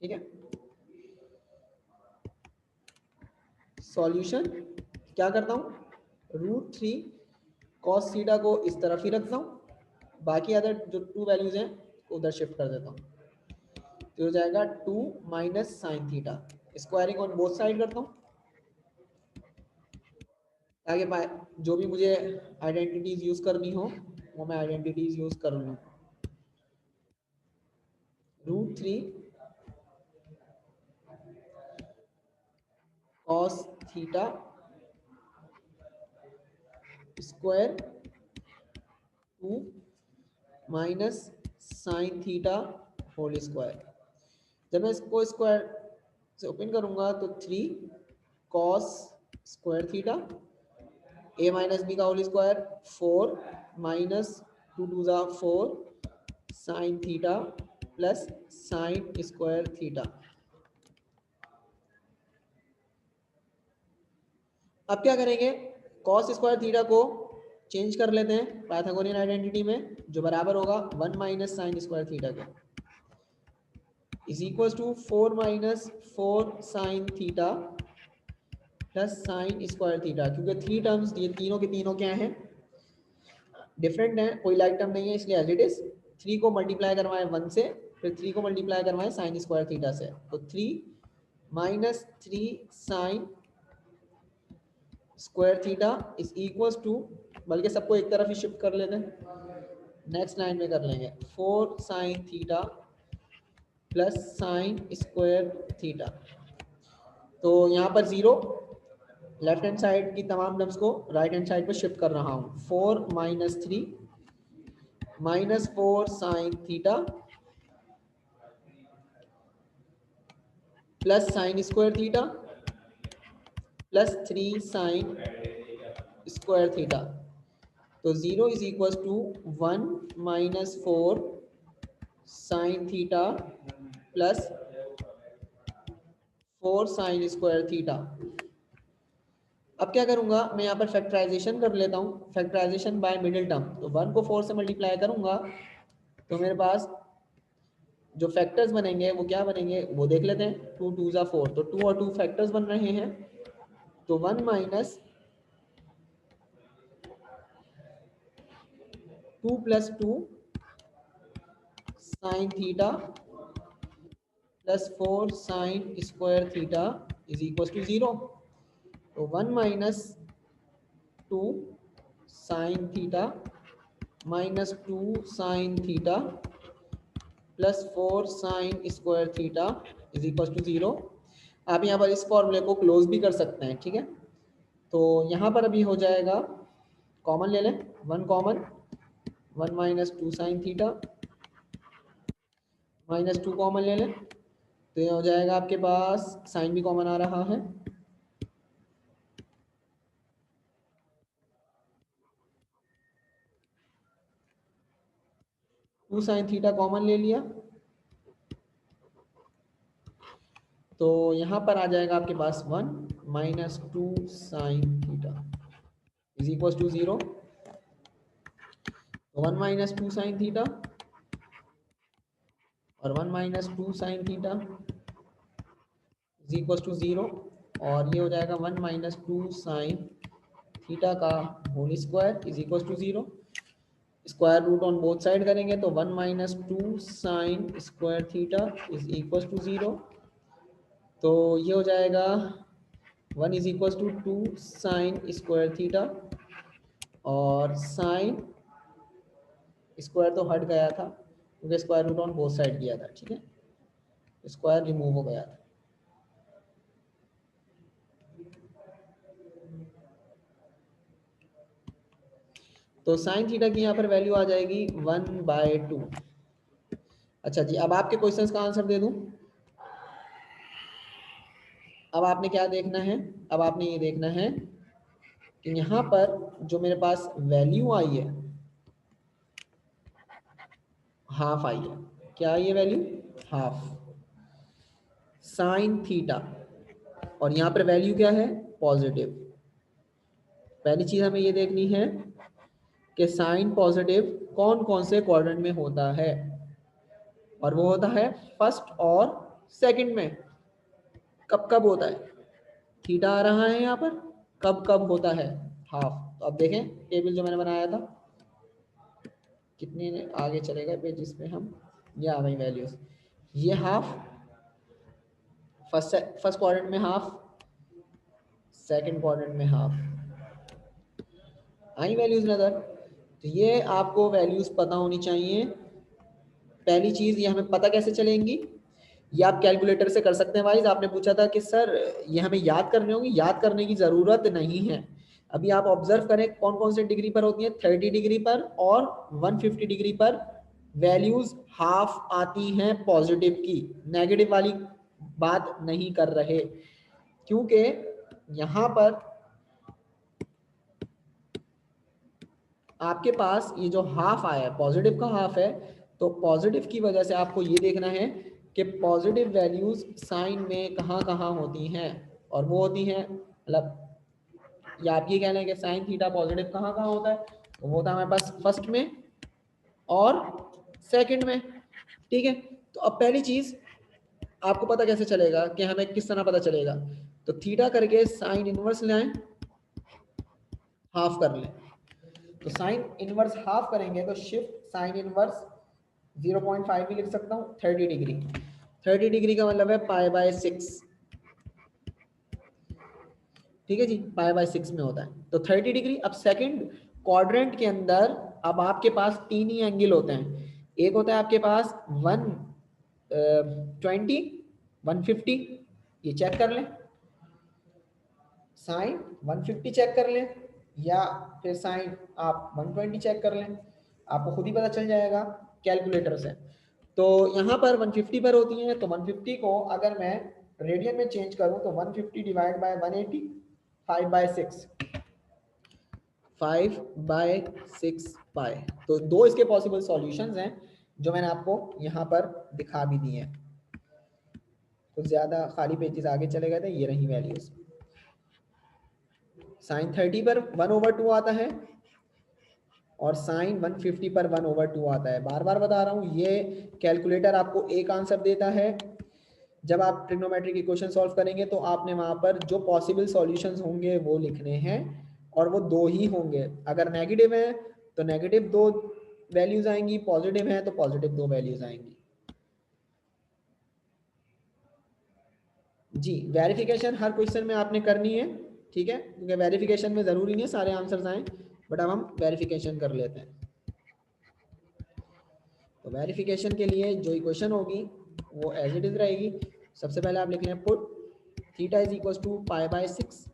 ठीक है। सॉल्यूशन क्या करता हूँ, √3 cos थीटा को इस तरफ ही रखता हूँ, बाकी अदर जो 2 वैल्यूज हैं उधर शिफ्ट कर देता हूँ, तो हो जाएगा 2 minus sine theta, squaring on both side करता हूँ ताकि जो भी मुझे आइडेंटिटीज यूज करनी हो वो मैं आइडेंटिटीज यूज कर लूँ। √3 cos theta square 2 minus sine theta whole square. जब मैं इसको स्क्वायर से ओपन करूंगा तो 3 cos square theta a minus B का होल स्क्वायर 4 माइनस 2 टू ज़ा 4 sine theta plus sine square theta. अब क्या करेंगे, cos स्क्वायर थीटा को चेंज कर लेते हैं पाइथागोरियन आइडेंटिटी में, जो बराबर होगा 1 माइनस साइन स्क्वायर थीटा के, is equal to 4 minus 4 sine theta plus sine square theta. क्योंकि 3 टर्म्स ये तीनों के तीनों क्या हैं, डिफरेंट है, कोई लाइक टर्म नहीं है, इसलिए एज इट इज 3 को मल्टीप्लाई करवाएं 1 से, फिर 3 को मल्टीप्लाई करवाएं साइन स्क्वायर थीटा से, तो 3 minus 3 sine square theta is equal to, बल्कि सबको एक तरफ ही शिफ्ट कर लेते हैं, नेक्स्ट लाइन में कर लेंगे 4 sine theta plus sine square theta. तो यहाँ पर 0, लेफ्ट हैंड साइड की तमाम टर्म्स को राइट हैंड साइड पर शिफ्ट कर रहा हूँ, 4 minus 3 minus 4 sine theta plus sine square theta plus 3 sine square theta. तो 0 is equal to 1 minus 4 sine theta plus 4 sine square theta. अब क्या करूंगा, मैं यहाँ पर फैक्टराइजेशन कर लेता हूँ, फैक्टराइजेशन बाय मिडिल टर्म, तो 1 को 4 से मल्टीप्लाई करूंगा तो मेरे पास जो फैक्टर्स बनेंगे वो क्या बनेंगे वो देख लेते हैं, 2 टू ज़ा 4, तो 2 और 2 फैक्टर्स बन रहे हैं, तो 1 minus 2 plus 2 sine theta plus 4 sine square theta is equal to 0, तो 1 minus 2 sine theta minus 2 sine theta plus 4 sine square theta is equal to 0। आप यहाँ पर इस फॉर्मूले को क्लोज भी कर सकते हैं, ठीक है, तो यहाँ पर अभी हो जाएगा, कॉमन ले लें, 1 common, 1 minus 2 sine theta minus 2 common ले लें, तो ये हो जाएगा आपके पास, साइन भी कॉमन आ रहा है, टू साइन थीटा कॉमन ले लिया, तो यहाँ पर आ जाएगा आपके पास 1 minus 2 sine theta is equal to 0, 1 minus 2 sine theta और 1 minus 2 sine theta is equal to 0, और ये हो जाएगा 1 माइनस 2 साइन थीटा का whole square is equal to 0। Square root on both side करेंगे तो 1 minus 2 sine square theta is equal to 0। तो ये हो जाएगा 1 is equal to 2 sine square theta, और साइन स्क्वायर तो हट गया था क्योंकि square root on both side किया था, ठीक है, स्क्वायर रिमूव हो गया था। तो साइन थीटा की यहाँ पर वैल्यू आ जाएगी 1/2। अच्छा जी, अब आपके क्वेश्चंस का आंसर दे दूं। अब आपने क्या देखना है, अब आपने ये देखना है कि यहाँ पर जो मेरे पास वैल्यू आई है हाफ आई है। क्या ये वैल्यू? हाफ साइन थीटा, और यहाँ पर वैल्यू क्या है? पॉजिटिव। पहली चीज हमें ये देखनी है कि साइन पॉजिटिव कौन कौन से क्वाड्रेंट में होता है, और वो होता है फर्स्ट और सेकंड में। कब कब होता है? थीटा आ रहा है यहाँ पर, कब कब होता है? हाफ। तो अब देखें टेबल जो मैंने बनाया था, कितने आगे चलेगा पेज जिसमें हम, ये आ गई वैल्यूज। ये हाफ फर्स्ट क्वाड्रेंट में, हाफ सेकंड क्वाड्रेंट में, हाफ। आई वैल्यूज नजर? तो ये आपको वैल्यूज पता होनी चाहिए। पहली चीज ये हमें पता कैसे चलेंगी, ये आप कैलकुलेटर से कर सकते हैं। वाइज आपने पूछा था कि सर ये हमें याद करने होंगी, याद करने की जरूरत नहीं है। अभी आप ऑब्जर्व करें कौन कौन से डिग्री पर होती है, 30 डिग्री पर और 150 डिग्री पर वैल्यूज हाफ आती हैं पॉजिटिव की। नेगेटिव वाली बात नहीं कर रहे, क्योंकि यहां पर आपके पास ये जो हाफ आया है पॉजिटिव का हाफ है, तो पॉजिटिव की वजह से आपको ये देखना है कि पॉजिटिव वैल्यूज साइन में कहाँ कहाँ होती हैं, और वो होती हैं मतलब, या आप ये कह लें कि साइन थीटा पॉजिटिव कहाँ कहाँ होता है, तो वो होता है हमारे पास फर्स्ट में और सेकंड में, ठीक है। तो अब पहली चीज आपको पता कैसे चलेगा कि हमें किस तरह पता चलेगा, तो थीटा करके साइन इनवर्स लाएं, हाफ कर लें। तो साइन इनवर्स हाफ करेंगे तो शिफ्ट साइन इनवर्स 0.5 भी लिख सकता हूँ, 30 डिग्री। 30 डिग्री का मतलब है π/6, ठीक है जी, π/6 में होता है। तो 30 डिग्री। अब सेकंड क्वाड्रेंट के अंदर अब आपके पास तीन ही एंगल होते हैं। एक होता है आपके पास 120, 150, ये चेक कर लें, साइन 150 चेक कर लें, या फिर साइन आप 120 चेक कर लें, आपको खुद ही पता चल जाएगा कैलकुलेटर से। तो यहाँ पर 150 पर होती है, तो 150 को अगर मैं रेडियन में चेंज करूँ तो 150 डिवाइड बाय 180, 5/6, 5/6 पाई। तो दो इसके पॉसिबल सॉल्यूशंस हैं जो मैंने आपको यहाँ पर दिखा भी दिए हैं। कुछ ज्यादा खाली पेजेस आगे चले गए थे, ये रही वैल्यूज। साइन 30 पर 1/2 आता है, और साइन 150 पर 1/2 आता है। बार बार बता रहा हूँ, ये कैलकुलेटर आपको एक आंसर देता है। जब आप ट्रिग्नोमेट्रिक इक्वेशन सॉल्व करेंगे तो आपने वहां पर जो पॉसिबल सॉल्यूशंस होंगे वो लिखने हैं, और वो दो ही होंगे। अगर नेगेटिव है तो नेगेटिव दो वैल्यूज आएंगी, पॉजिटिव है तो पॉजिटिव दो वैल्यूज आएंगी। जी, वेरिफिकेशन हर क्वेश्चन में आपने करनी है, ठीक है, क्योंकि वेरिफिकेशन में जरूरी नहीं है सारे आंसर्स आए, बट अब हम वेरिफिकेशन कर लेते हैं। तो वेरिफिकेशन के लिए जो इक्वेशन होगी वो एज इट इज रहेगी। सबसे पहले आप लिख लें put theta is equal to π/6,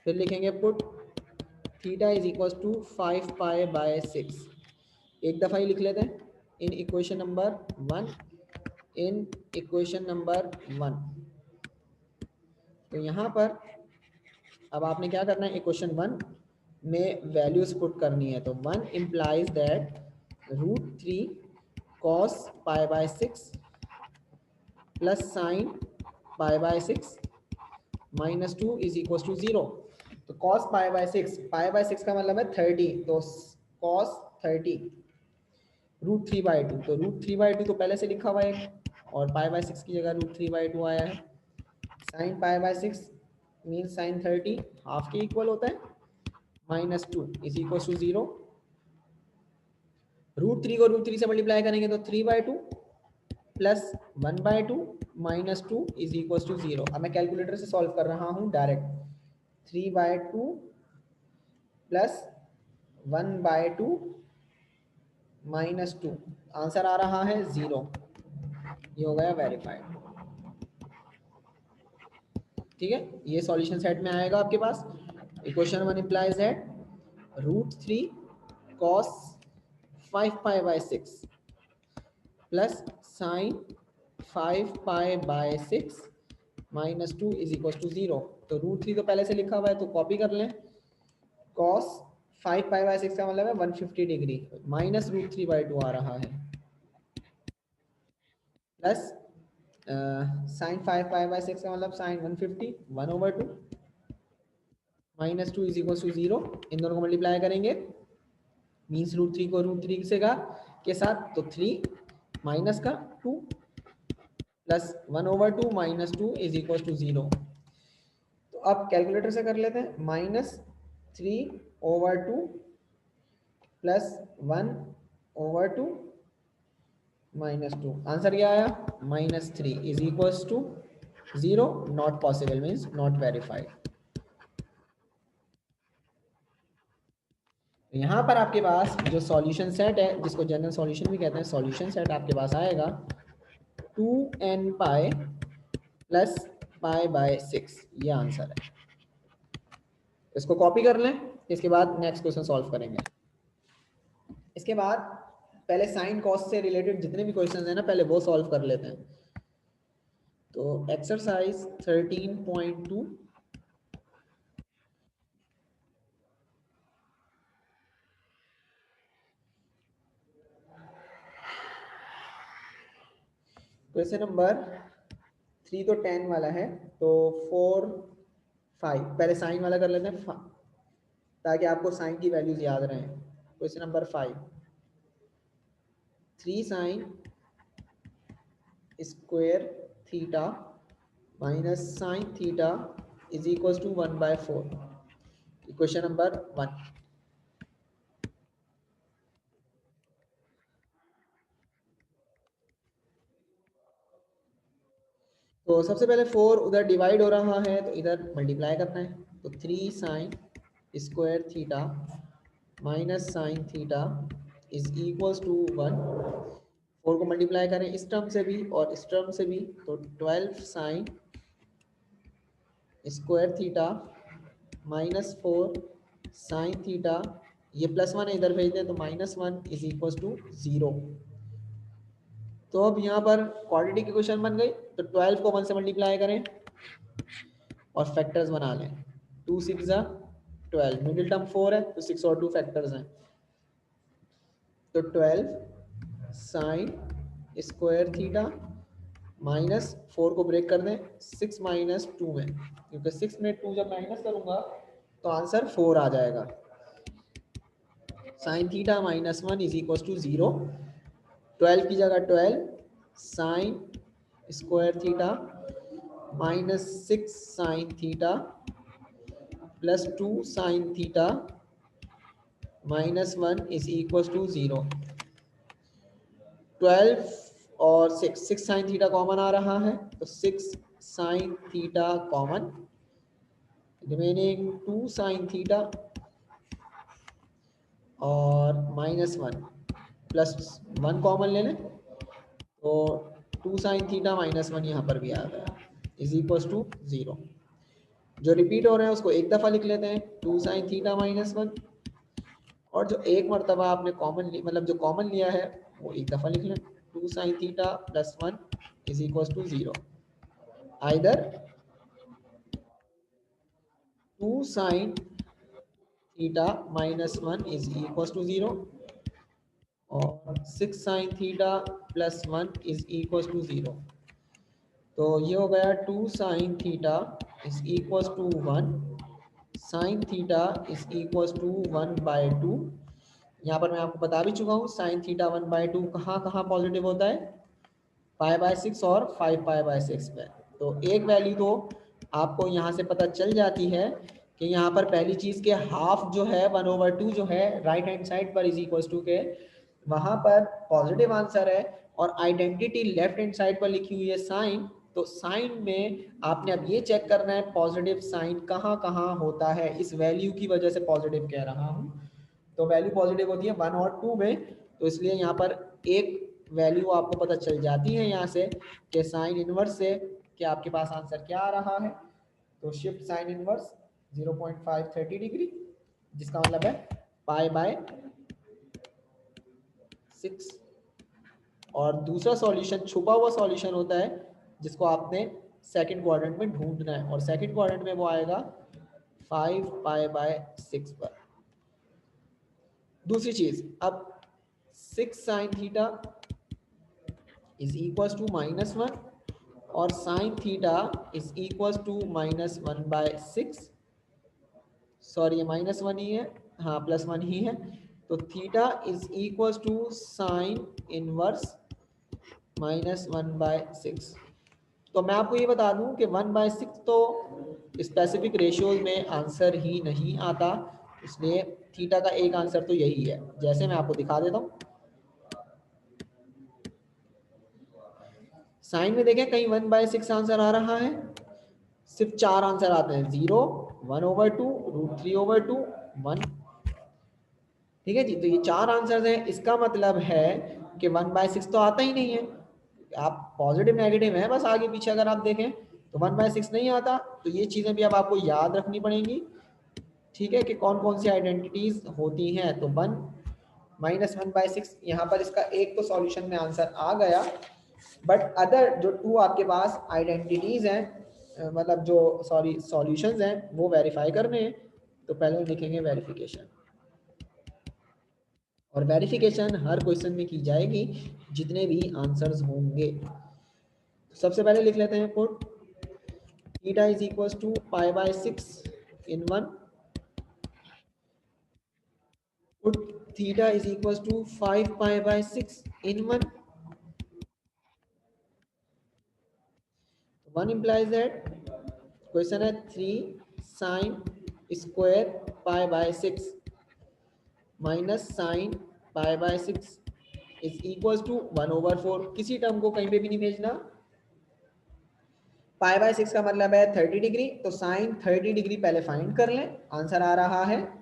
फिर लिखेंगे put theta is equal to 5π/6। एक दफ़ा ही लिख लेते हैं, in equation number 1, in equation number 1। तो यहाँ पर अब आपने क्या करना है, इक्वेशन 1 में वैल्यूज पुट करनी है। तो 1 implies that √3 cos π/6 plus sine π/6 -2 is equal to 0। तो cos π/6 का मतलब है 30, तो cos 30 √3/2, तो √3/2 तो पहले से लिखा हुआ है और π/6 की जगह √3/2 आया है। साइन π/6 मीन साइन 30 हाफ के इक्वल होता है, -2 इज इक्वल टू 0। √3 को √3 से मल्टीप्लाई करेंगे तो 3/2 प्लस 1/2 -2 इज इक्वल टू 0। अब मैं कैलकुलेटर से सॉल्व कर रहा हूँ डायरेक्ट। 3/2 प्लस 1/2 -2, आंसर आ रहा है 0। ये हो गया वेरीफाइड। ठीक है, ये सॉल्यूशन सेट में आएगा आपके पास। Equation 1 implies that √3 cos 5π/6 plus sine 5π/6 -2 is equal to 0। तो √3 तो पहले से लिखा हुआ है तो कॉपी कर लें। cos 5π/6 का मतलब है 150 डिग्री, माइनस √3/2 आ रहा है, प्लस साइन 5π/6 का मतलब साइन 150 1/2 -2 इज इक्वल टू 0। इन दोनों को मल्टीप्लाई करेंगे, मीन्स √3 को √3 से का के साथ तो 3 माइनस का 2 प्लस 1/2 -2 इज इक्वल टू 0। तो अब कैलकुलेटर से कर लेते हैं। -3/2 प्लस 1/2 -2, आंसर क्या आया -3 is equal to 0। Not possible means not verified. यहाँ पर आपके पास जो सॉल्यूशन सेट है, जिसको जनरल सॉल्यूशन भी कहते हैं, सॉल्यूशन सेट आपके पास आएगा 2n पाई प्लस π/6, ये आंसर है। इसको कॉपी कर लें, इसके बाद नेक्स्ट क्वेश्चन सॉल्व करेंगे। इसके बाद पहले साइन कॉस से रिलेटेड जितने भी क्वेश्चन हैं ना, पहले वो सॉल्व कर लेते हैं। तो एक्सरसाइज 13.2 क्वेश्चन नंबर 3 तो 10 वाला है, तो 4 5 पहले साइन वाला कर लेते हैं ताकि आपको साइन की वैल्यूज याद रहें। Question number 5, 3 sine square theta minus sine theta is equal to 1/4। Question number 1। तो सबसे पहले 4 उधर डिवाइड हो रहा है तो इधर मल्टीप्लाई करना है। तो 3 sine square theta minus sine theta is equals to 1। 4 को मल्टीप्लाई करें इस टर्म से भी और इस टर्म से भी, तो 12 sine square theta minus 4 sine theta, ये +1 है इधर भेज दें तो -1 इज इक्वल्स टू 0। तो अब यहाँ पर क्वाड्रेटिक इक्वेशन बन गई। तो 12 को 1 से मल्टीप्लाई करें और फैक्टर्स बना लें। 2 6 जा 12, मिडिल टर्म 4 है तो 6 और 2 फैक्टर्स हैं। तो 12 साइन स्क्वायर थीटा माइनस 4 को ब्रेक कर दें 6 माइनस 2 में, क्योंकि 6 में 2 जब माइनस करूंगा तो आंसर 4 आ जाएगा। Sine theta -1 is equal to 0। 12 की जगह 12 sine square theta -6 sine theta plus 2 sine theta -1 is equal to 0। 12 और 6 साइन थीटा कॉमन आ रहा है तो 6 sine theta common, remaining 2 sine theta और -1 प्लस 1 कॉमन ले लें तो 2 साइन थीटा -1 यहाँ पर भी आ गया इज इक्वल टू 0। जो रिपीट हो रहे हैं उसको एक दफ़ा लिख लेते हैं 2 साइन थीटा -1, और जो एक मरतबा आपने कॉमन मतलब जो कॉमन लिया है वो एक दफ़ा लिख लें 2 sine theta +1 is equal to 0। Either 2 sine theta -1 is equal to 0 और 6 sine theta +1 is equal to 0। तो ये हो गया 2 sine theta is equal to 1, sine theta is equal to 1/2, यहाँ पर मैं आपको बता भी चुका हूँ साइन थीटा 1/2 कहाँ कहाँ पॉजिटिव होता है, π/6 और 5π/6 पे। तो एक वैल्यू तो आपको यहाँ से पता चल जाती है कि यहाँ पर पहली चीज़ के हाफ जो है 1/2 जो है राइट हैंड साइड पर इज इक्वल टू के वहाँ पर पॉजिटिव आंसर है, और आइडेंटिटी लेफ्ट हैंड साइड पर लिखी हुई है साइन। तो साइन में आपने अब ये चेक करना है पॉजिटिव साइन कहाँ कहाँ होता है, इस वैल्यू की वजह से पॉजिटिव कह रहा हूँ। तो वैल्यू पॉजिटिव होती है 1 और 2 में, तो इसलिए यहाँ पर एक वैल्यू आपको पता चल जाती है यहाँ से कि साइन इनवर्स से कि आपके पास आंसर क्या आ रहा है। तो शिफ्ट साइन इनवर्स 0.530 डिग्री, जिसका मतलब है π/6। और दूसरा सॉल्यूशन छुपा हुआ सॉल्यूशन होता है जिसको आपने सेकंड क्वाड्रेंट में ढूंढना है, और सेकंड क्वाड्रेंट में वो आएगा 5π/6 पर। दूसरी चीज, अब 6 sine theta is equal to -1 और sine theta is equal to -1/6। Sorry ये -1 ही है, हाँ +1 ही है। तो theta is equal to sine inverse -1/6। तो मैं आपको ये बता दूं कि 1/6 तो स्पेसिफिक रेशियोज में आंसर ही नहीं आता, इसलिए थीटा का एक आंसर तो यही है। जैसे मैं आपको दिखा देता हूँ, साइन में देखें कहीं 1/6 आंसर आ रहा है, सिर्फ 4 आंसर आते हैं, 0, 1/2, √3/2, 1। ठीक है जी, तो ये 4 आंसर हैं, इसका मतलब है कि 1/6 तो आता ही नहीं है। आप पॉजिटिव नेगेटिव है बस, आगे पीछे अगर आप देखें तो 1/6 नहीं आता। तो ये चीज़ें भी अब आपको याद रखनी पड़ेंगी, ठीक है, कि कौन कौन सी आइडेंटिटीज होती हैं। तो 1 -1/6 यहाँ पर इसका एक तो सॉल्यूशन में आंसर आ गया, बट अदर जो 2 आपके पास आइडेंटिटीज हैं, मतलब जो सॉरी सॉल्यूशंस हैं, वो वेरीफाई करने हैं। तो पहले लिखेंगे वेरिफिकेशन, और वेरिफिकेशन हर क्वेश्चन में की जाएगी जितने भी आंसर्स होंगे। सबसे पहले लिख लेते हैं put theta is equal to π/6 in 1, put theta is equals to 5π/6 in 1. 1 implies that question है 3 sine square π/6 minus sine π/6 is equal to 1/4। किसी टर्म को कहीं पे भी नहीं भेजना। π/6 का मतलब है 30 डिग्री, तो साइन 30 डिग्री पहले फाइंड कर लें। आंसर आ रहा है,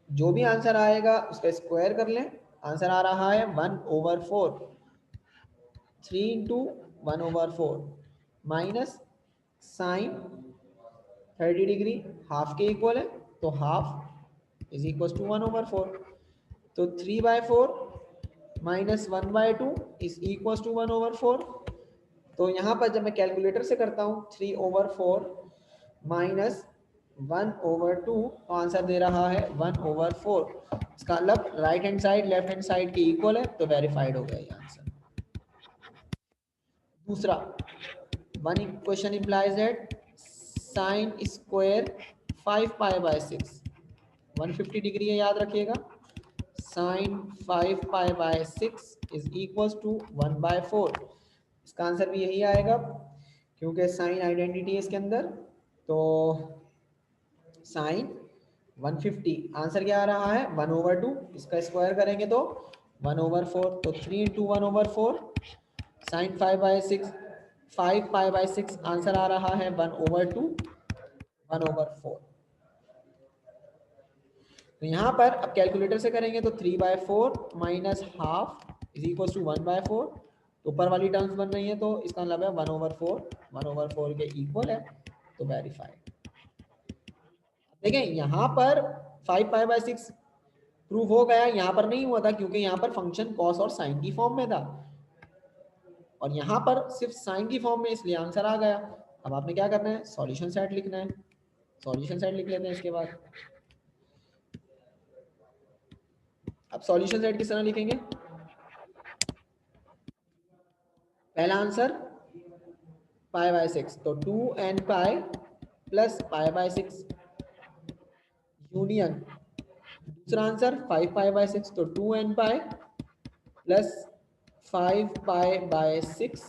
जो भी आंसर आएगा उसका स्क्वायर कर लें। आंसर आ रहा है 1/4, 3 into 1/4 minus sine 30 degree half के इक्वल है, तो हाफ इज इक्वल टू 1/4। तो 3/4 माइनस 1/2 इज इक्वल टू 1/4। तो यहाँ पर जब मैं कैलकुलेटर से करता हूँ 3/4 माइनस 1/2, तो आंसर दे रहा है 1/4। इसका मतलब right hand side left hand side के इक्वल है, तो वेरीफाइड हो गया ये आंसर। दूसरा, one question implies that sine square 5π/6 150 degree है, याद रखिएगा। Sine 5π/6 is equal to 1/4। इसका आंसर भी यही आएगा क्योंकि साइन आइडेंटिटी है इसके अंदर। तो साइन 150, आंसर क्या आ रहा है 1/2, इसका स्क्वायर करेंगे तो 1/4। तो 3 इंटू 1/4 साइन 5π/6 आंसर आ रहा है 1/2, 1/4। तो यहाँ पर अब कैलकुलेटर से करेंगे तो 3/4 minus half is equal to 1/4। तो ऊपर वाली टर्म्स बन रही है, तो इसका मतलब है 1/4 1/4 के इक्वल है, तो वेरीफाइड। देखें यहाँ पर 5π/6 प्रूव हो गया, यहाँ पर नहीं हुआ था क्योंकि यहाँ पर फंक्शन कॉस और साइन की फॉर्म में था, और यहाँ पर सिर्फ साइन की फॉर्म में, इसलिए आंसर आ गया। अब आपने क्या करना है, सॉल्यूशन सेट लिखना है। सॉल्यूशन सेट लिख लेते हैं इसके बाद। अब सॉल्यूशन सेट किस तरह लिखेंगे, पहला आंसर π/6, तो 2nπ प्लस π/6 यूनियन दूसरा आंसर 5 पाई बाय 6 तो 2n pi plus 5 pi by 6।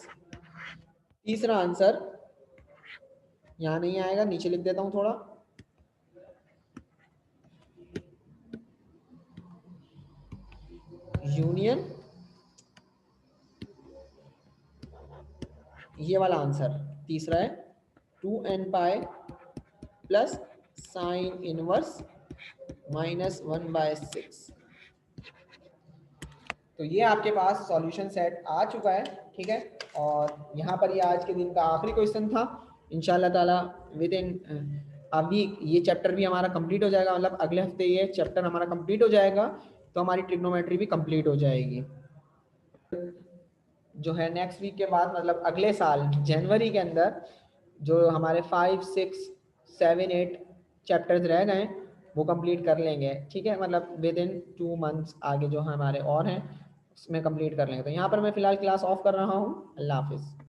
तीसरा आंसर यहाँ नहीं आएगा, नीचे लिख देता हूँ थोड़ा, यूनियन ये वाला आंसर तीसरा है 2n pi plus sign inverse -1/6। तो ये आपके पास सॉल्यूशन सेट आ चुका है, ठीक है। और यहाँ पर ये आज के दिन का आखिरी क्वेश्चन था। इंशाल्लाह ताला विद इन अभी ये चैप्टर भी हमारा कंप्लीट हो जाएगा, मतलब अगले हफ्ते ये चैप्टर हमारा कंप्लीट हो जाएगा, तो हमारी ट्रिग्नोमेट्री भी कंप्लीट हो जाएगी। जो है नेक्स्ट वीक के बाद, मतलब अगले साल जनवरी के अंदर जो हमारे 5, 6, 7, 8 चैप्टर्स रह गए वो कंप्लीट कर लेंगे, ठीक है। मतलब विद इन 2 मंथ्स आगे जो हमारे और हैं उसमें कंप्लीट कर लेंगे। तो यहाँ पर मैं फिलहाल क्लास ऑफ कर रहा हूँ। अल्लाह हाफिज़।